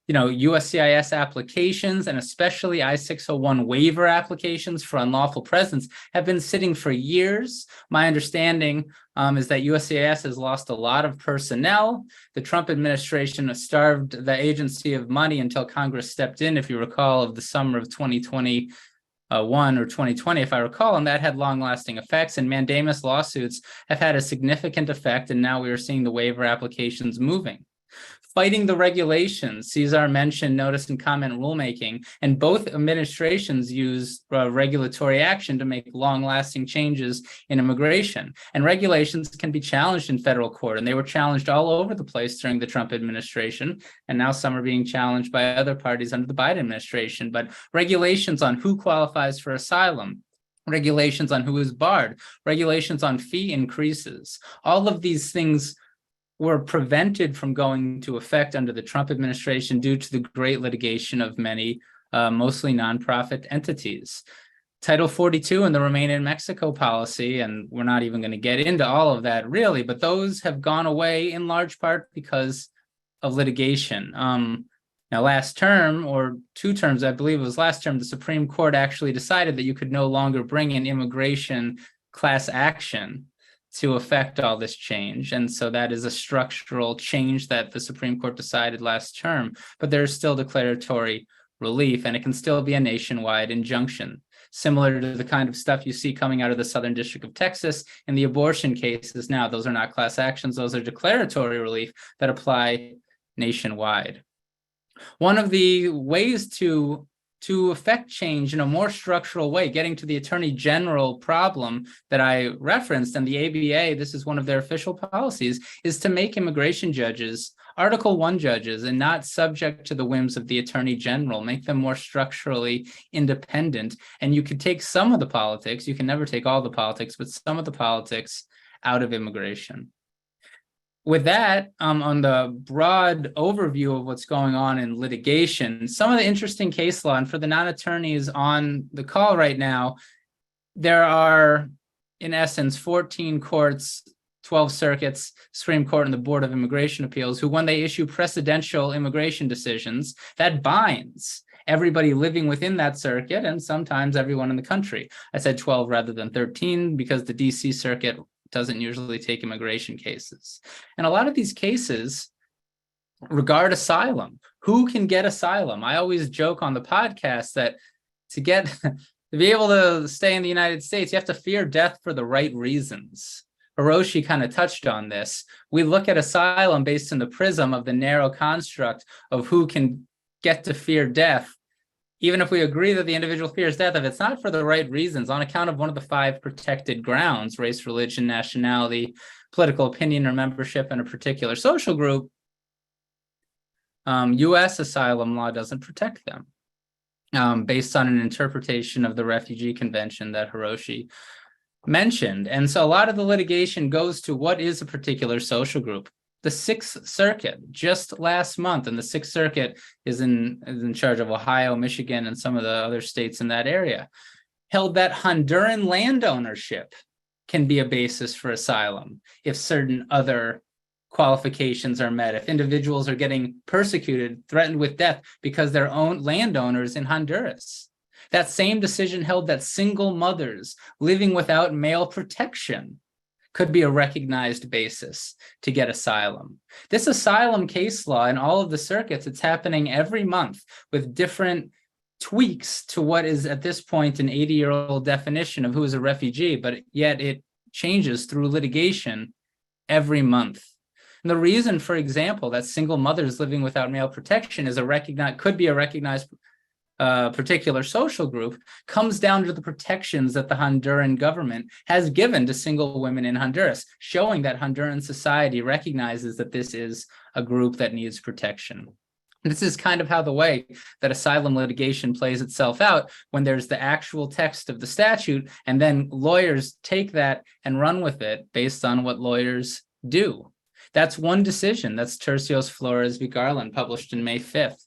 USCIS applications and especially I-601 waiver applications for unlawful presence have been sitting for years. My understanding is that USCIS has lost a lot of personnel. The Trump administration starved the agency of money until Congress stepped in, if you recall, of the summer of 2021 or 2020, if I recall, and that had long-lasting effects. And mandamus lawsuits have had a significant effect, and now we are seeing the waiver applications moving. Fighting the regulations, Cesar mentioned notice and comment rulemaking, and both administrations use regulatory action to make long-lasting changes in immigration. And regulations can be challenged in federal court, and they were challenged all over the place during the Trump administration, and now some are being challenged by other parties under the Biden administration. But regulations on who qualifies for asylum, regulations on who is barred, regulations on fee increases, all of these things were prevented from going into effect under the Trump administration due to the great litigation of many, mostly nonprofit entities. Title 42 and the Remain in Mexico policy, and we're not even going to get into all of that really, but those have gone away in large part because of litigation. Now, last term, or 2 terms, I believe it was last term, the Supreme Court actually decided that you could no longer bring an immigration class action to affect all this change. And so that is a structural change that the Supreme Court decided last term, but there's still declaratory relief, and it can still be a nationwide injunction, similar to the kind of stuff you see coming out of the Southern District of Texas in the abortion cases now. Those are not class actions, those are declaratory relief that apply nationwide. One of the ways to to affect change in a more structural way, getting to the Attorney General problem that I referenced, and the ABA, this is one of their official policies, is to make immigration judges Article 1 judges and not subject to the whims of the Attorney General, make them more structurally independent. And you could take some of the politics, you can never take all the politics, but some of the politics out of immigration. With that, on the broad overview of what's going on in litigation, some of the interesting case law, and for the non-attorneys on the call right now, there are, in essence, 14 courts, 12 circuits, Supreme Court, and the Board of Immigration Appeals, who, when they issue precedential immigration decisions, that binds everybody living within that circuit and sometimes everyone in the country. I said 12 rather than 13 because the DC circuit doesn't usually take immigration cases. And a lot of these cases regard asylum. Who can get asylum? I always joke on the podcast that to be able to stay in the United States, you have to fear death for the right reasons. Hiroshi kind of touched on this. We look at asylum based in the prism of the narrow construct of who can get to fear death. Even if we agree that the individual fears death, if it's not for the right reasons, on account of one of the 5 protected grounds, race, religion, nationality, political opinion, or membership in a particular social group, U.S. asylum law doesn't protect them based on an interpretation of the Refugee Convention that Hiroshi mentioned. And so a lot of the litigation goes to what is a particular social group. The Sixth Circuit just last month, and the Sixth Circuit is in charge of Ohio, Michigan, and some of the other states in that area, held that Honduran land ownership can be a basis for asylum if certain other qualifications are met, if individuals are getting persecuted, threatened with death because they're landowners in Honduras. That same decision held that single mothers living without male protection could be a recognized basis to get asylum. This asylum case law in all of the circuits, it's happening every month with different tweaks to what is at this point an 80-year-old definition of who is a refugee, but yet it changes through litigation every month. And the reason, for example, that single mothers living without male protection is could be a recognized particular social group comes down to the protections that the Honduran government has given to single women in Honduras, showing that Honduran society recognizes that this is a group that needs protection. This is kind of how the way that asylum litigation plays itself out when there's the actual text of the statute, and then lawyers take that and run with it based on what lawyers do. That's one decision. That's Tercios Flores v. Garland, published in May 5th.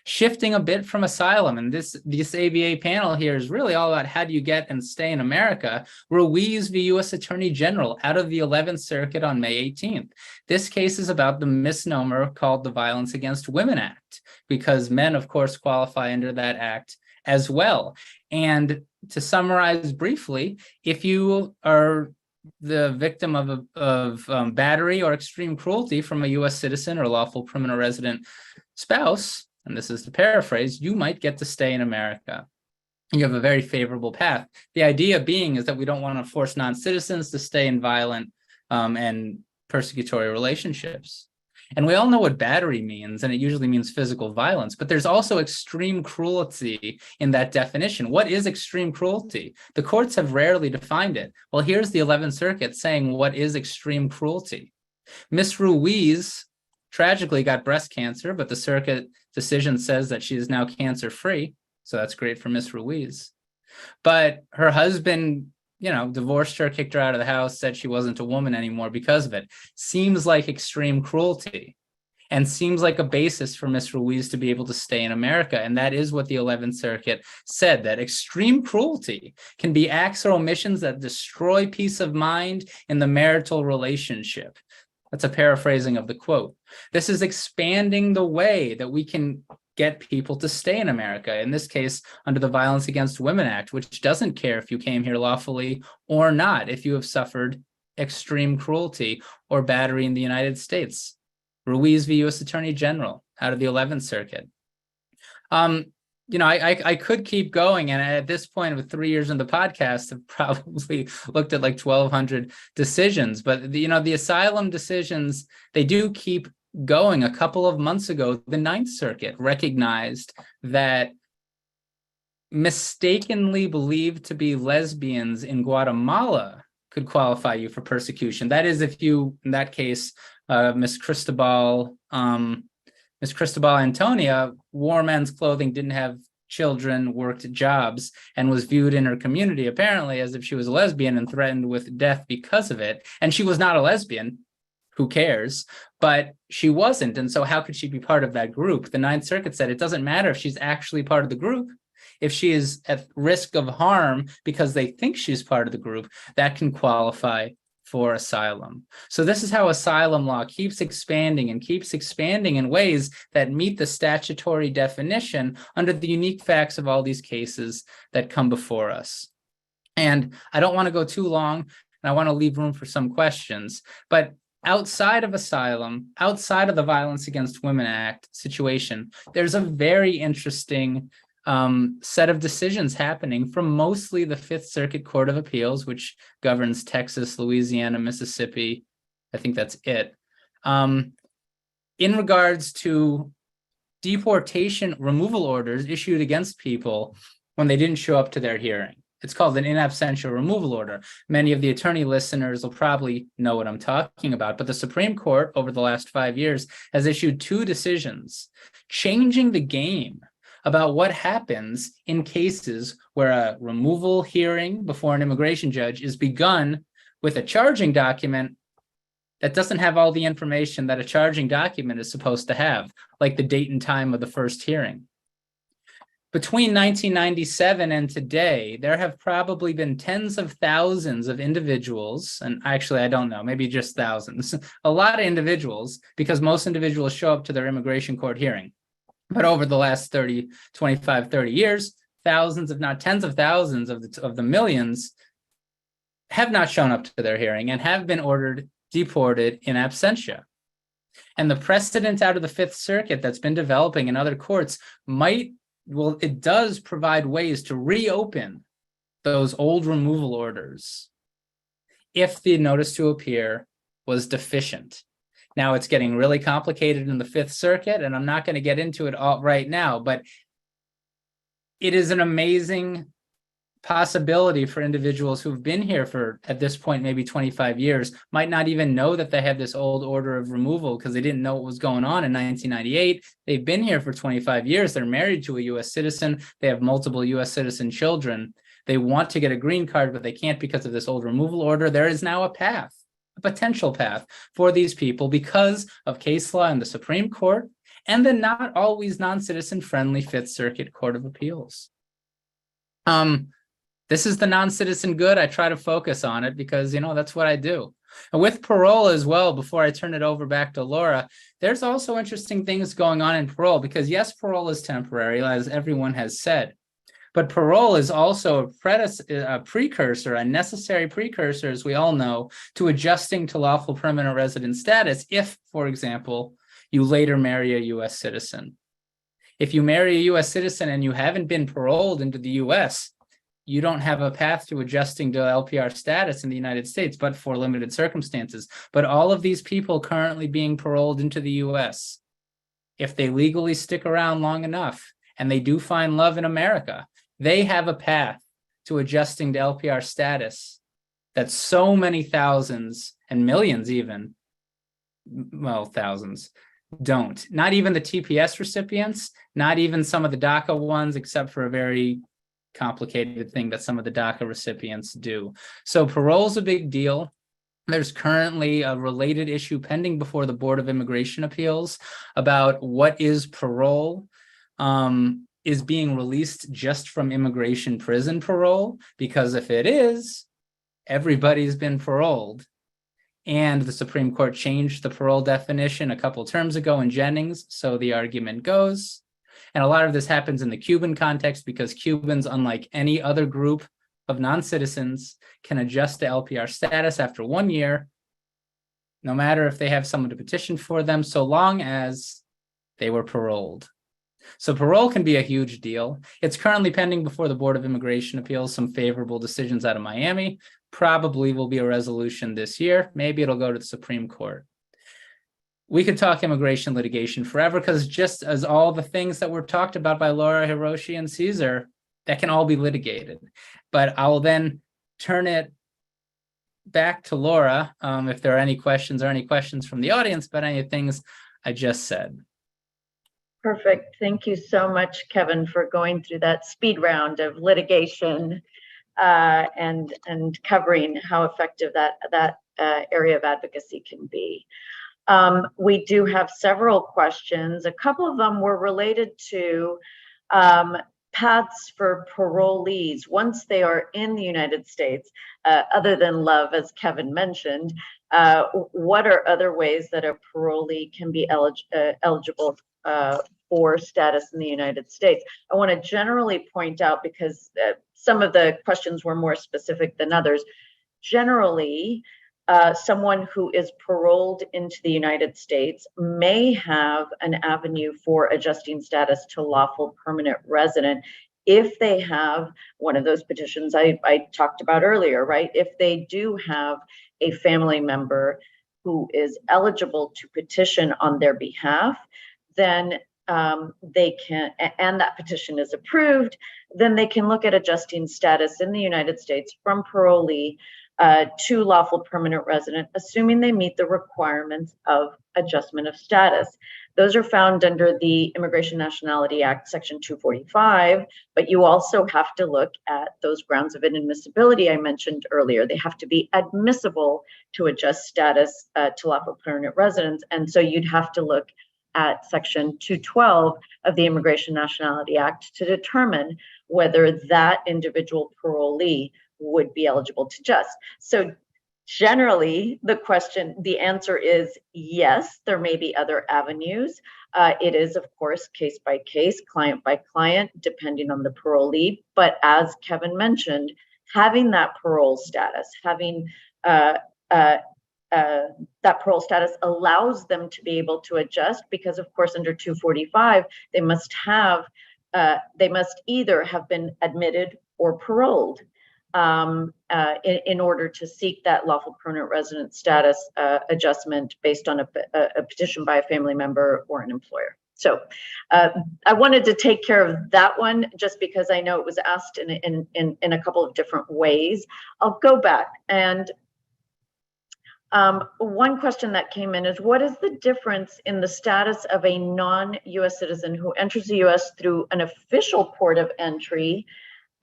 Shifting a bit from asylum, and this ABA panel here is really all about how do you get and stay in America. Ruiz v. U.S. Attorney General out of the 11th Circuit on May 18th. This case is about the misnomer called the Violence Against Women Act, because men, of course, qualify under that act as well. And to summarize briefly, if you are the victim of battery or extreme cruelty from a U.S. citizen or lawful permanent resident spouse, and this is the paraphrase, you might get to stay in America. You have a very favorable path. The idea being is that we don't want to force non-citizens to stay in violent and persecutory relationships. And we all know what battery means, and it usually means physical violence, but there's also extreme cruelty in that definition. What is extreme cruelty? The courts have rarely defined it. Well, here's the 11th Circuit saying what is extreme cruelty. Miss Ruiz tragically got breast cancer, but the circuit decision says that she is now cancer-free, so that's great for Miss Ruiz. But her husband, divorced her, kicked her out of the house, said she wasn't a woman anymore because of it. Seems like extreme cruelty, and seems like a basis for Miss Ruiz to be able to stay in America. And that is what the 11th Circuit said, that extreme cruelty can be acts or omissions that destroy peace of mind in the marital relationship. That's a paraphrasing of the quote. This is expanding the way that we can get people to stay in America, in this case, under the Violence Against Women Act, which doesn't care if you came here lawfully or not, if you have suffered extreme cruelty or battery in the United States. Ruiz v. U.S. Attorney General out of the 11th Circuit. I could keep going, and at this point, with 3 years in the podcast, I've probably looked at like 1,200 decisions. But the asylum decisions, they do keep going. A couple of months ago, the 9th Circuit recognized that mistakenly believed to be lesbians in Guatemala could qualify you for persecution. That is, if you, in that case, Miss Cristobal Antonia wore men's clothing, didn't have children, worked jobs, and was viewed in her community apparently as if she was a lesbian and threatened with death because of it. And she was not a lesbian. Who cares? But she wasn't. And so how could she be part of that group? The Ninth Circuit said it doesn't matter if she's actually part of the group. If she is at risk of harm because they think she's part of the group, that can qualify for asylum. So this is how asylum law keeps expanding in ways that meet the statutory definition under the unique facts of all these cases that come before us. And I don't want to go too long, and I want to leave room for some questions, but outside of asylum, outside of the Violence Against Women Act situation, there's a very interesting set of decisions happening from mostly the Fifth Circuit Court of Appeals, which governs Texas, Louisiana, Mississippi. I think that's it. In regards to deportation removal orders issued against people when they didn't show up to their hearing. It's called an in absentia removal order. Many of the attorney listeners will probably know what I'm talking about, but the Supreme Court over the last 5 years has issued 2 decisions changing the game about what happens in cases where a removal hearing before an immigration judge is begun with a charging document that doesn't have all the information that a charging document is supposed to have, like the date and time of the first hearing. Between 1997 and today, there have probably been tens of thousands of individuals, and actually I don't know, maybe just thousands, a lot of individuals, because most individuals show up to their immigration court hearing. But over the last 25, 30 years, thousands, if not tens of thousands of the millions have not shown up to their hearing and have been ordered deported in absentia. And the precedent out of the Fifth Circuit that's been developing in other courts it does provide ways to reopen those old removal orders if the notice to appear was deficient. Now, it's getting really complicated in the Fifth Circuit, and I'm not going to get into it all right now, but it is an amazing possibility for individuals who've been here for, at this point, maybe 25 years, might not even know that they have this old order of removal because they didn't know what was going on in 1998. They've been here for 25 years. They're married to a U.S. citizen. They have multiple U.S. citizen children. They want to get a green card, but they can't because of this old removal order. There is now a path, a potential path for these people because of case law in the Supreme Court and the not always non-citizen friendly Fifth Circuit Court of Appeals. This is the non-citizen good. I try to focus on it because, that's what I do. And with parole as well, before I turn it over back to Laura, there's also interesting things going on in parole because, yes, parole is temporary, as everyone has said. But parole is also a precursor, a necessary precursor, as we all know, to adjusting to lawful permanent resident status if, for example, you later marry a U.S. citizen. If you marry a U.S. citizen and you haven't been paroled into the U.S., you don't have a path to adjusting to LPR status in the United States, but for limited circumstances. But all of these people currently being paroled into the U.S., if they legally stick around long enough and they do find love in America, they have a path to adjusting to LPR status that so many thousands and millions even, thousands, don't. Not even the TPS recipients, not even some of the DACA ones, except for a very complicated thing that some of the DACA recipients do. So parole's a big deal. There's currently a related issue pending before the Board of Immigration Appeals about what is parole. Is being released just from immigration prison parole? Because if it is, everybody's been paroled. And the Supreme Court changed the parole definition a couple terms ago in Jennings, so the argument goes. And a lot of this happens in the Cuban context because Cubans, unlike any other group of non-citizens, can adjust to LPR status after 1 year, no matter if they have someone to petition for them, so long as they were paroled. So parole can be a huge deal. It's currently pending before the Board of Immigration Appeals, some favorable decisions out of Miami. Probably will be a resolution this year. Maybe it'll go to the Supreme Court. We could talk immigration litigation forever because just as all the things that were talked about by Laura, Hiroshi, and Caesar, that can all be litigated. But I will then turn it back to Laura if there are any questions from the audience about any of the things I just said. Perfect. Thank you so much, Kevin, for going through that speed round of litigation and covering how effective that area of advocacy can be. We do have several questions. A couple of them were related to paths for parolees once they are in the United States, other than love, as Kevin mentioned. What are other ways that a parolee can be eligible for status in the United States? I want to generally point out, because some of the questions were more specific than others. Generally, someone who is paroled into the United States may have an avenue for adjusting status to lawful permanent resident if they have one of those petitions I talked about earlier, right? If they do have a family member who is eligible to petition on their behalf, then they can, and that petition is approved, then they can look at adjusting status in the United States from parolee to lawful permanent resident, assuming they meet the requirements of adjustment of status. Those are found under the Immigration Nationality Act, Section 245, but you also have to look at those grounds of inadmissibility I mentioned earlier. They have to be admissible to adjust status to lawful permanent residence, and so you'd have to look at Section 212 of the Immigration Nationality Act to determine whether that individual parolee would be eligible to adjust. So generally, the answer is yes, there may be other avenues. It is, of course, case by case, client by client, depending on the parolee. But as Kevin mentioned, having that parole status, having that parole status allows them to be able to adjust, because of course under 245 they must either have been admitted or paroled in order to seek that lawful permanent resident status adjustment based on a petition by a family member or an employer. So I wanted to take care of that one just because I know it was asked in a couple of different ways. I'll go back and one question that came in is, what is the difference in the status of a non-US citizen who enters the US through an official port of entry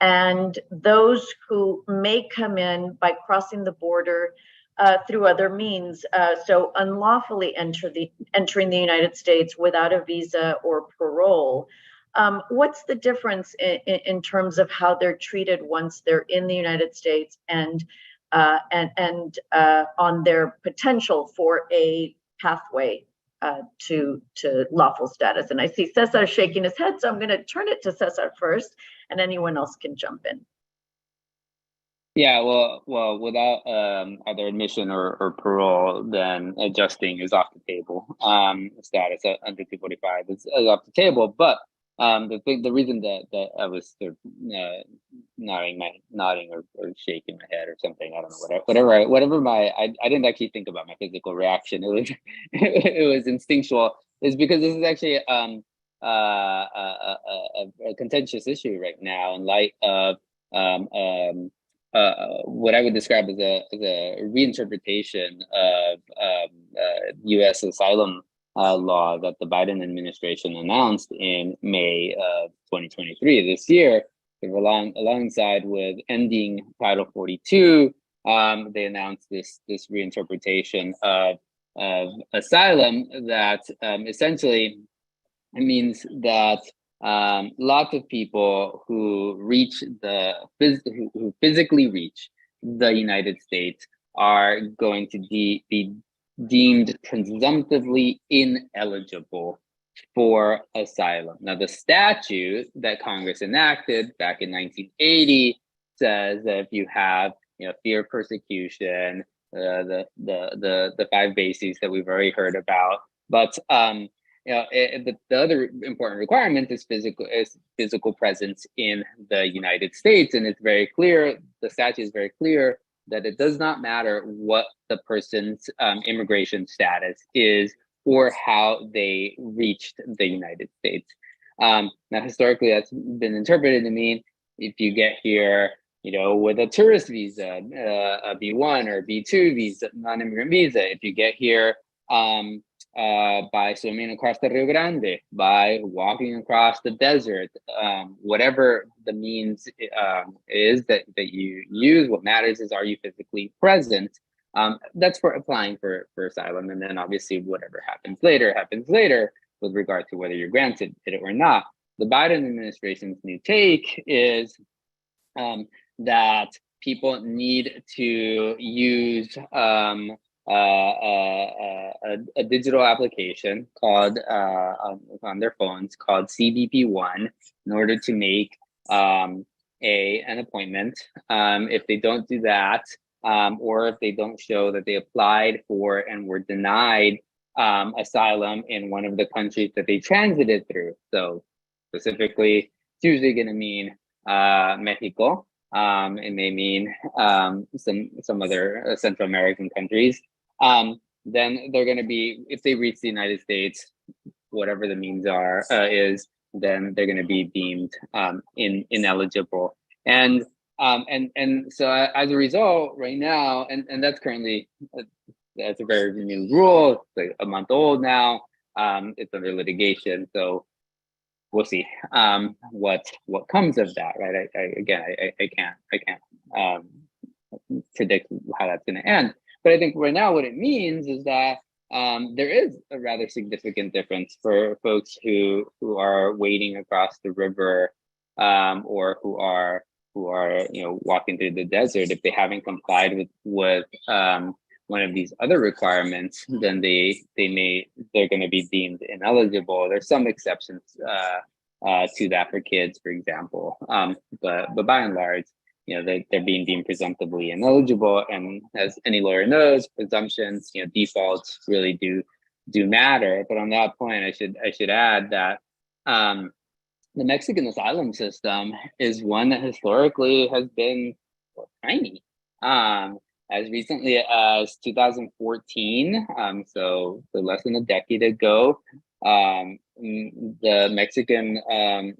and those who may come in by crossing the border through other means, so unlawfully entering the United States without a visa or parole? What's the difference in terms of how they're treated once they're in the United States and on their potential for a pathway to lawful status? And I see Cesar shaking his head, so I'm going to turn it to Cesar first, and anyone else can jump in. Yeah, well, without either admission or parole, then adjusting is off the table. Status under 245 is off the table. But the reason that I was sort of nodding or shaking my head or something, I don't know, whatever I didn't actually think about my physical reaction. It was it was instinctual. Is because this is actually a contentious issue right now in light of what I would describe as a reinterpretation of U.S. asylum law that the Biden administration announced in May of 2023, this year. Alongside with ending Title 42, they announced this reinterpretation of asylum that essentially means that lots of people who physically reach the United States are going to be deemed presumptively ineligible for asylum. Now, the statute that Congress enacted back in 1980 says that if you have, fear of persecution, the five bases that we've already heard about, but the other important requirement is physical presence in the United States, and it's very clear. The statute is very clear that it does not matter what the person's immigration status is or how they reached the United States. Now, historically, that's been interpreted to mean if you get here, with a tourist visa, a B1 or B2 visa, non-immigrant visa, if you get here by swimming across the Rio Grande, by walking across the desert, whatever the means is that you use, what matters is, are you physically present? That's for applying for asylum. And then obviously whatever happens later with regard to whether you're granted it or not. The Biden administration's new take is that people need to use a digital application called on their phones called CBP1 in order to make an appointment. If they don't do that, or if they don't show that they applied for and were denied asylum in one of the countries that they transited through. So specifically, it's usually going to mean Mexico. It may mean some other Central American countries. Then they're going to be, if they reach the United States, whatever the means is, then they're going to be deemed ineligible. And so as a result, right now, and that's currently that's a very new rule. It's like a month old now. It's under litigation, so we'll see what comes of that, right? I can't predict how that's going to end, but I think right now what it means is that there is a rather significant difference for folks who are wading across the river or who are walking through the desert. If they haven't complied with one of these other requirements, then they're going to be deemed ineligible. There's some exceptions to that for kids, for example, but by and large, they're being deemed presumptively ineligible. And as any lawyer knows, presumptions, defaults really do matter. But on that point, I should add that the Mexican asylum system is one that historically has been tiny. As recently as 2014, so less than a decade ago, the Mexican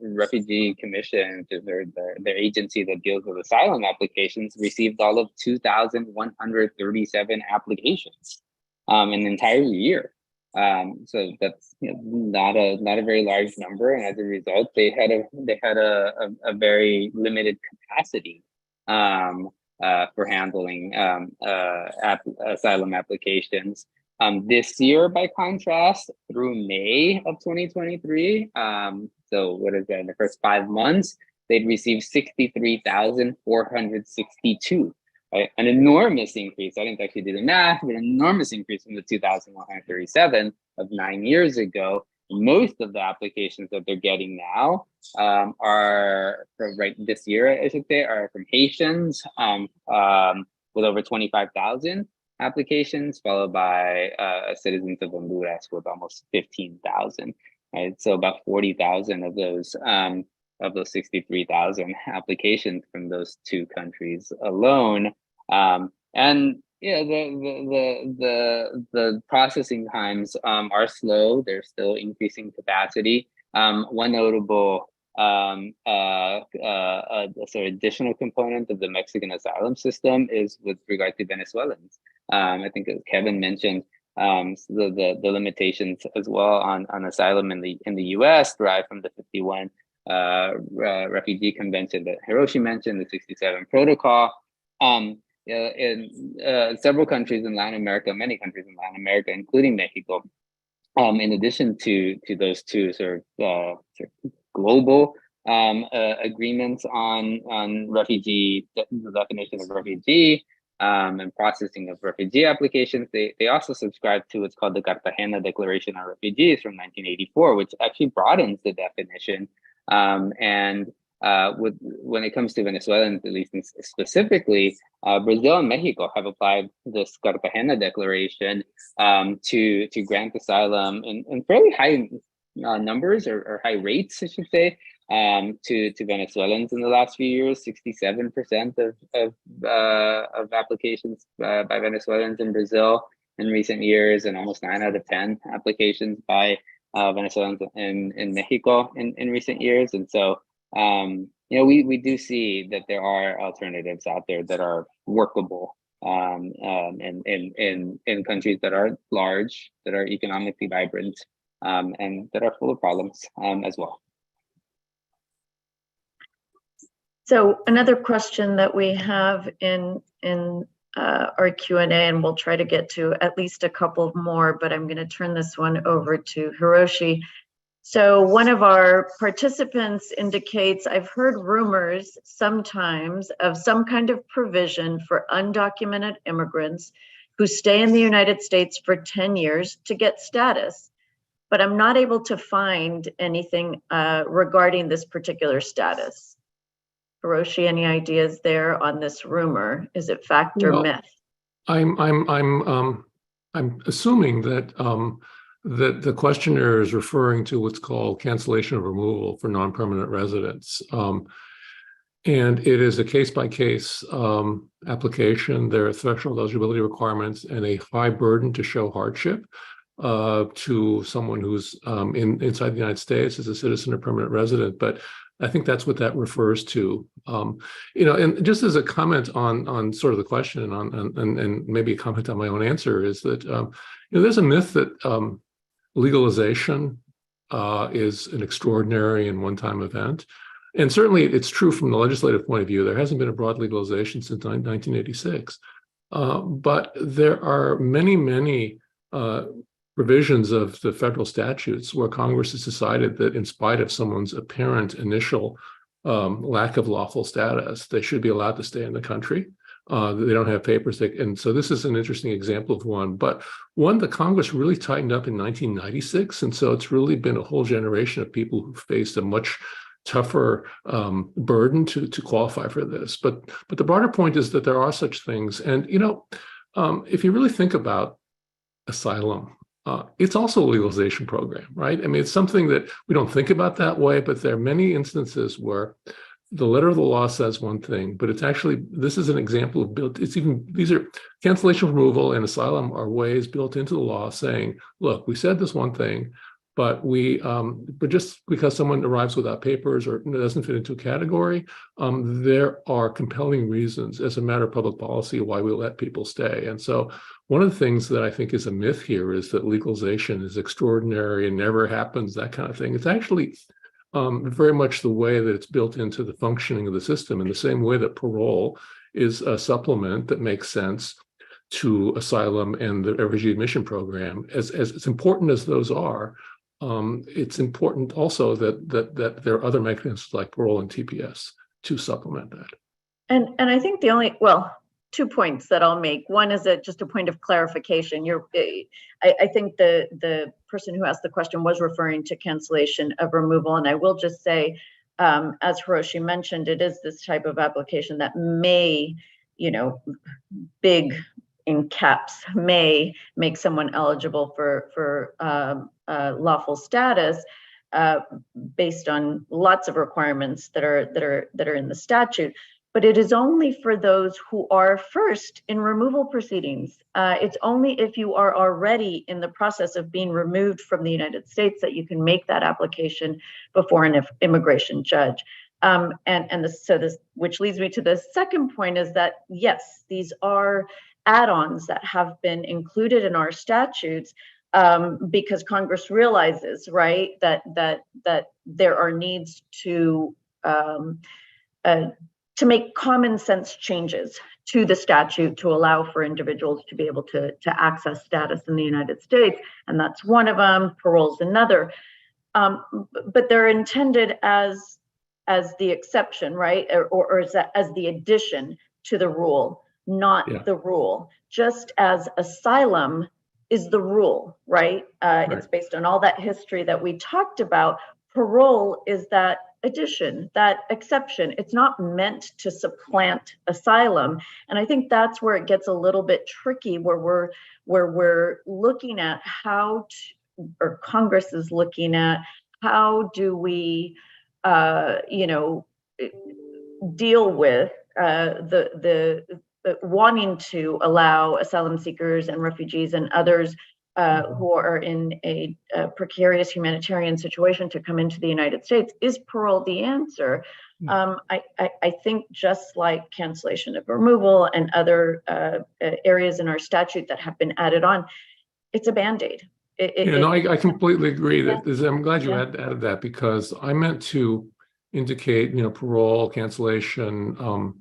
Refugee Commission, their agency that deals with asylum applications, received all of 2,137 applications in an entire year. So that's not a very large number, and as a result, they had a very limited capacity for handling asylum applications. This year, by contrast, through May of 2023, so what is that, in the first 5 months, they'd received 63,462, right? An enormous increase. I didn't actually do the math, but an enormous increase from the 2,137 of 9 years ago. Most of the applications that they're getting now are from this year, I should say, are from Haitians with over 25,000 applications, followed by citizens of Honduras with almost 15,000. Right, so about 40,000 of those 63,000 applications from those two countries alone. And yeah, the processing times are slow. They're still increasing capacity. One notable sort of additional component of the Mexican asylum system is with regard to Venezuelans. I think as Kevin mentioned, the limitations as well on asylum in the U.S. derive from the 51 Refugee Convention that Hiroshi mentioned, the 67 Protocol. In several countries in Latin America, many countries in Latin America, including Mexico, in addition to those two sort of global agreements on refugee, the definition of refugee and processing of refugee applications, they also subscribe to what's called the Cartagena Declaration on Refugees from 1984, which actually broadens the definition. When it comes to Venezuelans, at least specifically, Brazil and Mexico have applied this Cartagena Declaration to grant asylum in fairly high numbers or high rates, I should say, to Venezuelans in the last few years. 67% of applications by Venezuelans in Brazil in recent years, and almost 9 out of 10 applications by Venezuelans in Mexico in recent years. And so we do see that there are alternatives out there that are workable, in countries that are large, that are economically vibrant, and that are full of problems as well. So another question that we have in our Q&A, and we'll try to get to at least a couple more, but I'm going to turn this one over to Hiroshi. So one of our participants indicates, I've heard rumors sometimes of some kind of provision for undocumented immigrants who stay in the United States for 10 years to get status, but I'm not able to find anything regarding this particular status. Hiroshi, any ideas there on this rumor? Is it fact or myth? I'm assuming that that the questioner is referring to what's called cancellation of removal for non-permanent residents, and it is a case-by-case application. There are threshold eligibility requirements and a high burden to show hardship to someone who's inside the United States as a citizen or permanent resident, but I think that's what that refers to. And just as a comment on sort of the question and maybe a comment on my own answer is that there's a myth that legalization is an extraordinary and one-time event, and certainly it's true from the legislative point of view. There hasn't been a broad legalization since 1986, but there are many provisions of the federal statutes where Congress has decided that in spite of someone's apparent initial lack of lawful status, they should be allowed to stay in the country. They don't have papers. And so this is an interesting example of one, but one that Congress really tightened up in 1996. And so it's really been a whole generation of people who faced a much tougher burden to qualify for this. But the broader point is that there are such things. And, if you really think about asylum, it's also a legalization program, right? I mean, it's something that we don't think about that way, but there are many instances where the letter of the law says one thing, but it's actually, this is an example of these are cancellation of removal and asylum are ways built into the law saying, look, we said this one thing, but but just because someone arrives without papers or doesn't fit into a category, there are compelling reasons as a matter of public policy why we let people stay. And so one of the things that I think is a myth here is that legalization is extraordinary and never happens, that kind of thing. It's actually very much the way that it's built into the functioning of the system, in the same way that parole is a supplement that makes sense to asylum and the refugee admission program. As important as those are, it's important also that there are other mechanisms like parole and TPS to supplement that. And I think two points that I'll make. One is just a point of clarification. I think the person who asked the question was referring to cancellation of removal, and I will just say, as Hiroshi mentioned, it is this type of application that may, big in caps, may make someone eligible for lawful status based on lots of requirements that are in the statute. But it is only for those who are first in removal proceedings. It's only if you are already in the process of being removed from the United States that you can make that application before an immigration judge. Which leads me to the second point is that, yes, these are add-ons that have been included in our statutes because Congress realizes, right, that there are needs to make common sense changes to the statute to allow for individuals to be able to access status in the United States. And that's one of them, parole's another. But they're intended as the exception, right? Or as the addition to the rule, not the rule. Just as asylum is the rule, right? It's based on all that history that we talked about. Parole is that addition, that exception. It's not meant to supplant asylum. And I think that's where it gets a little bit tricky, where we're looking at or Congress is looking at how do we, deal with the wanting to allow asylum seekers and refugees and others who are in a precarious humanitarian situation to come into the United States. Is parole the answer? I think just like cancellation of removal and other areas in our statute that have been added on, it's a Band-Aid. I completely agree. Yeah. I'm glad you added that, because I meant to indicate, parole, cancellation,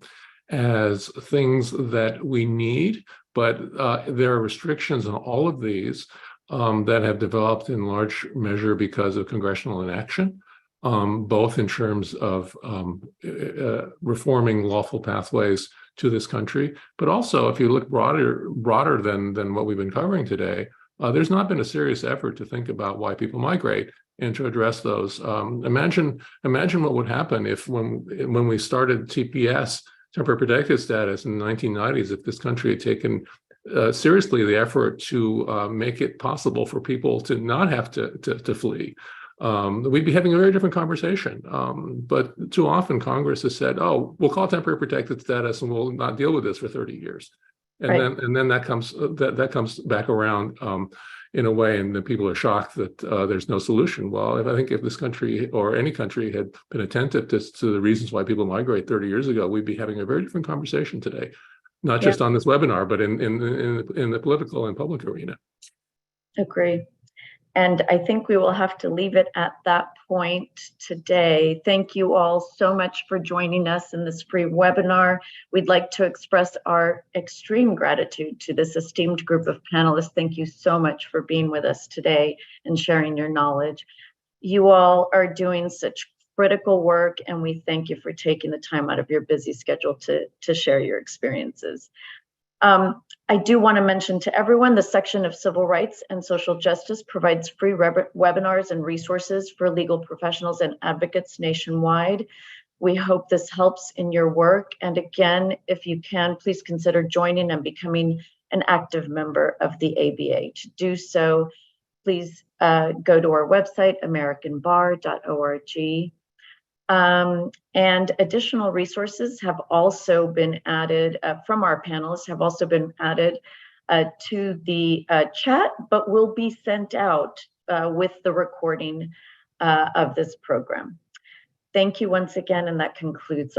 as things that we need, but there are restrictions on all of these that have developed in large measure because of congressional inaction, both in terms of reforming lawful pathways to this country, but also if you look broader than what we've been covering today, there's not been a serious effort to think about why people migrate and to address those. Imagine what would happen if when we started TPS, temporary protected status, in the 1990s, if this country had taken seriously the effort to make it possible for people to not have to flee. We'd be having a very different conversation. But too often Congress has said, "Oh, we'll call temporary protected status and we'll not deal with this for 30 years." And then that comes back around in a way, and the people are shocked that there's no solution. Well, I think if this country or any country had been attentive to the reasons why people migrate 30 years ago, we'd be having a very different conversation today, not just on this webinar, but in the political and public arena. Agree. And I think we will have to leave it at that point today. Thank you all so much for joining us in this free webinar. We'd like to express our extreme gratitude to this esteemed group of panelists. Thank you so much for being with us today and sharing your knowledge. You all are doing such critical work, and we thank you for taking the time out of your busy schedule to share your experiences. I do want to mention to everyone, the section of Civil Rights and Social Justice provides free webinars and resources for legal professionals and advocates nationwide. We hope this helps in your work. And again, if you can, please consider joining and becoming an active member of the ABA. To do so, please go to our website, americanbar.org. And additional resources have also been added from our panelists, have also been added to the chat, but will be sent out with the recording of this program. Thank you once again, and that concludes our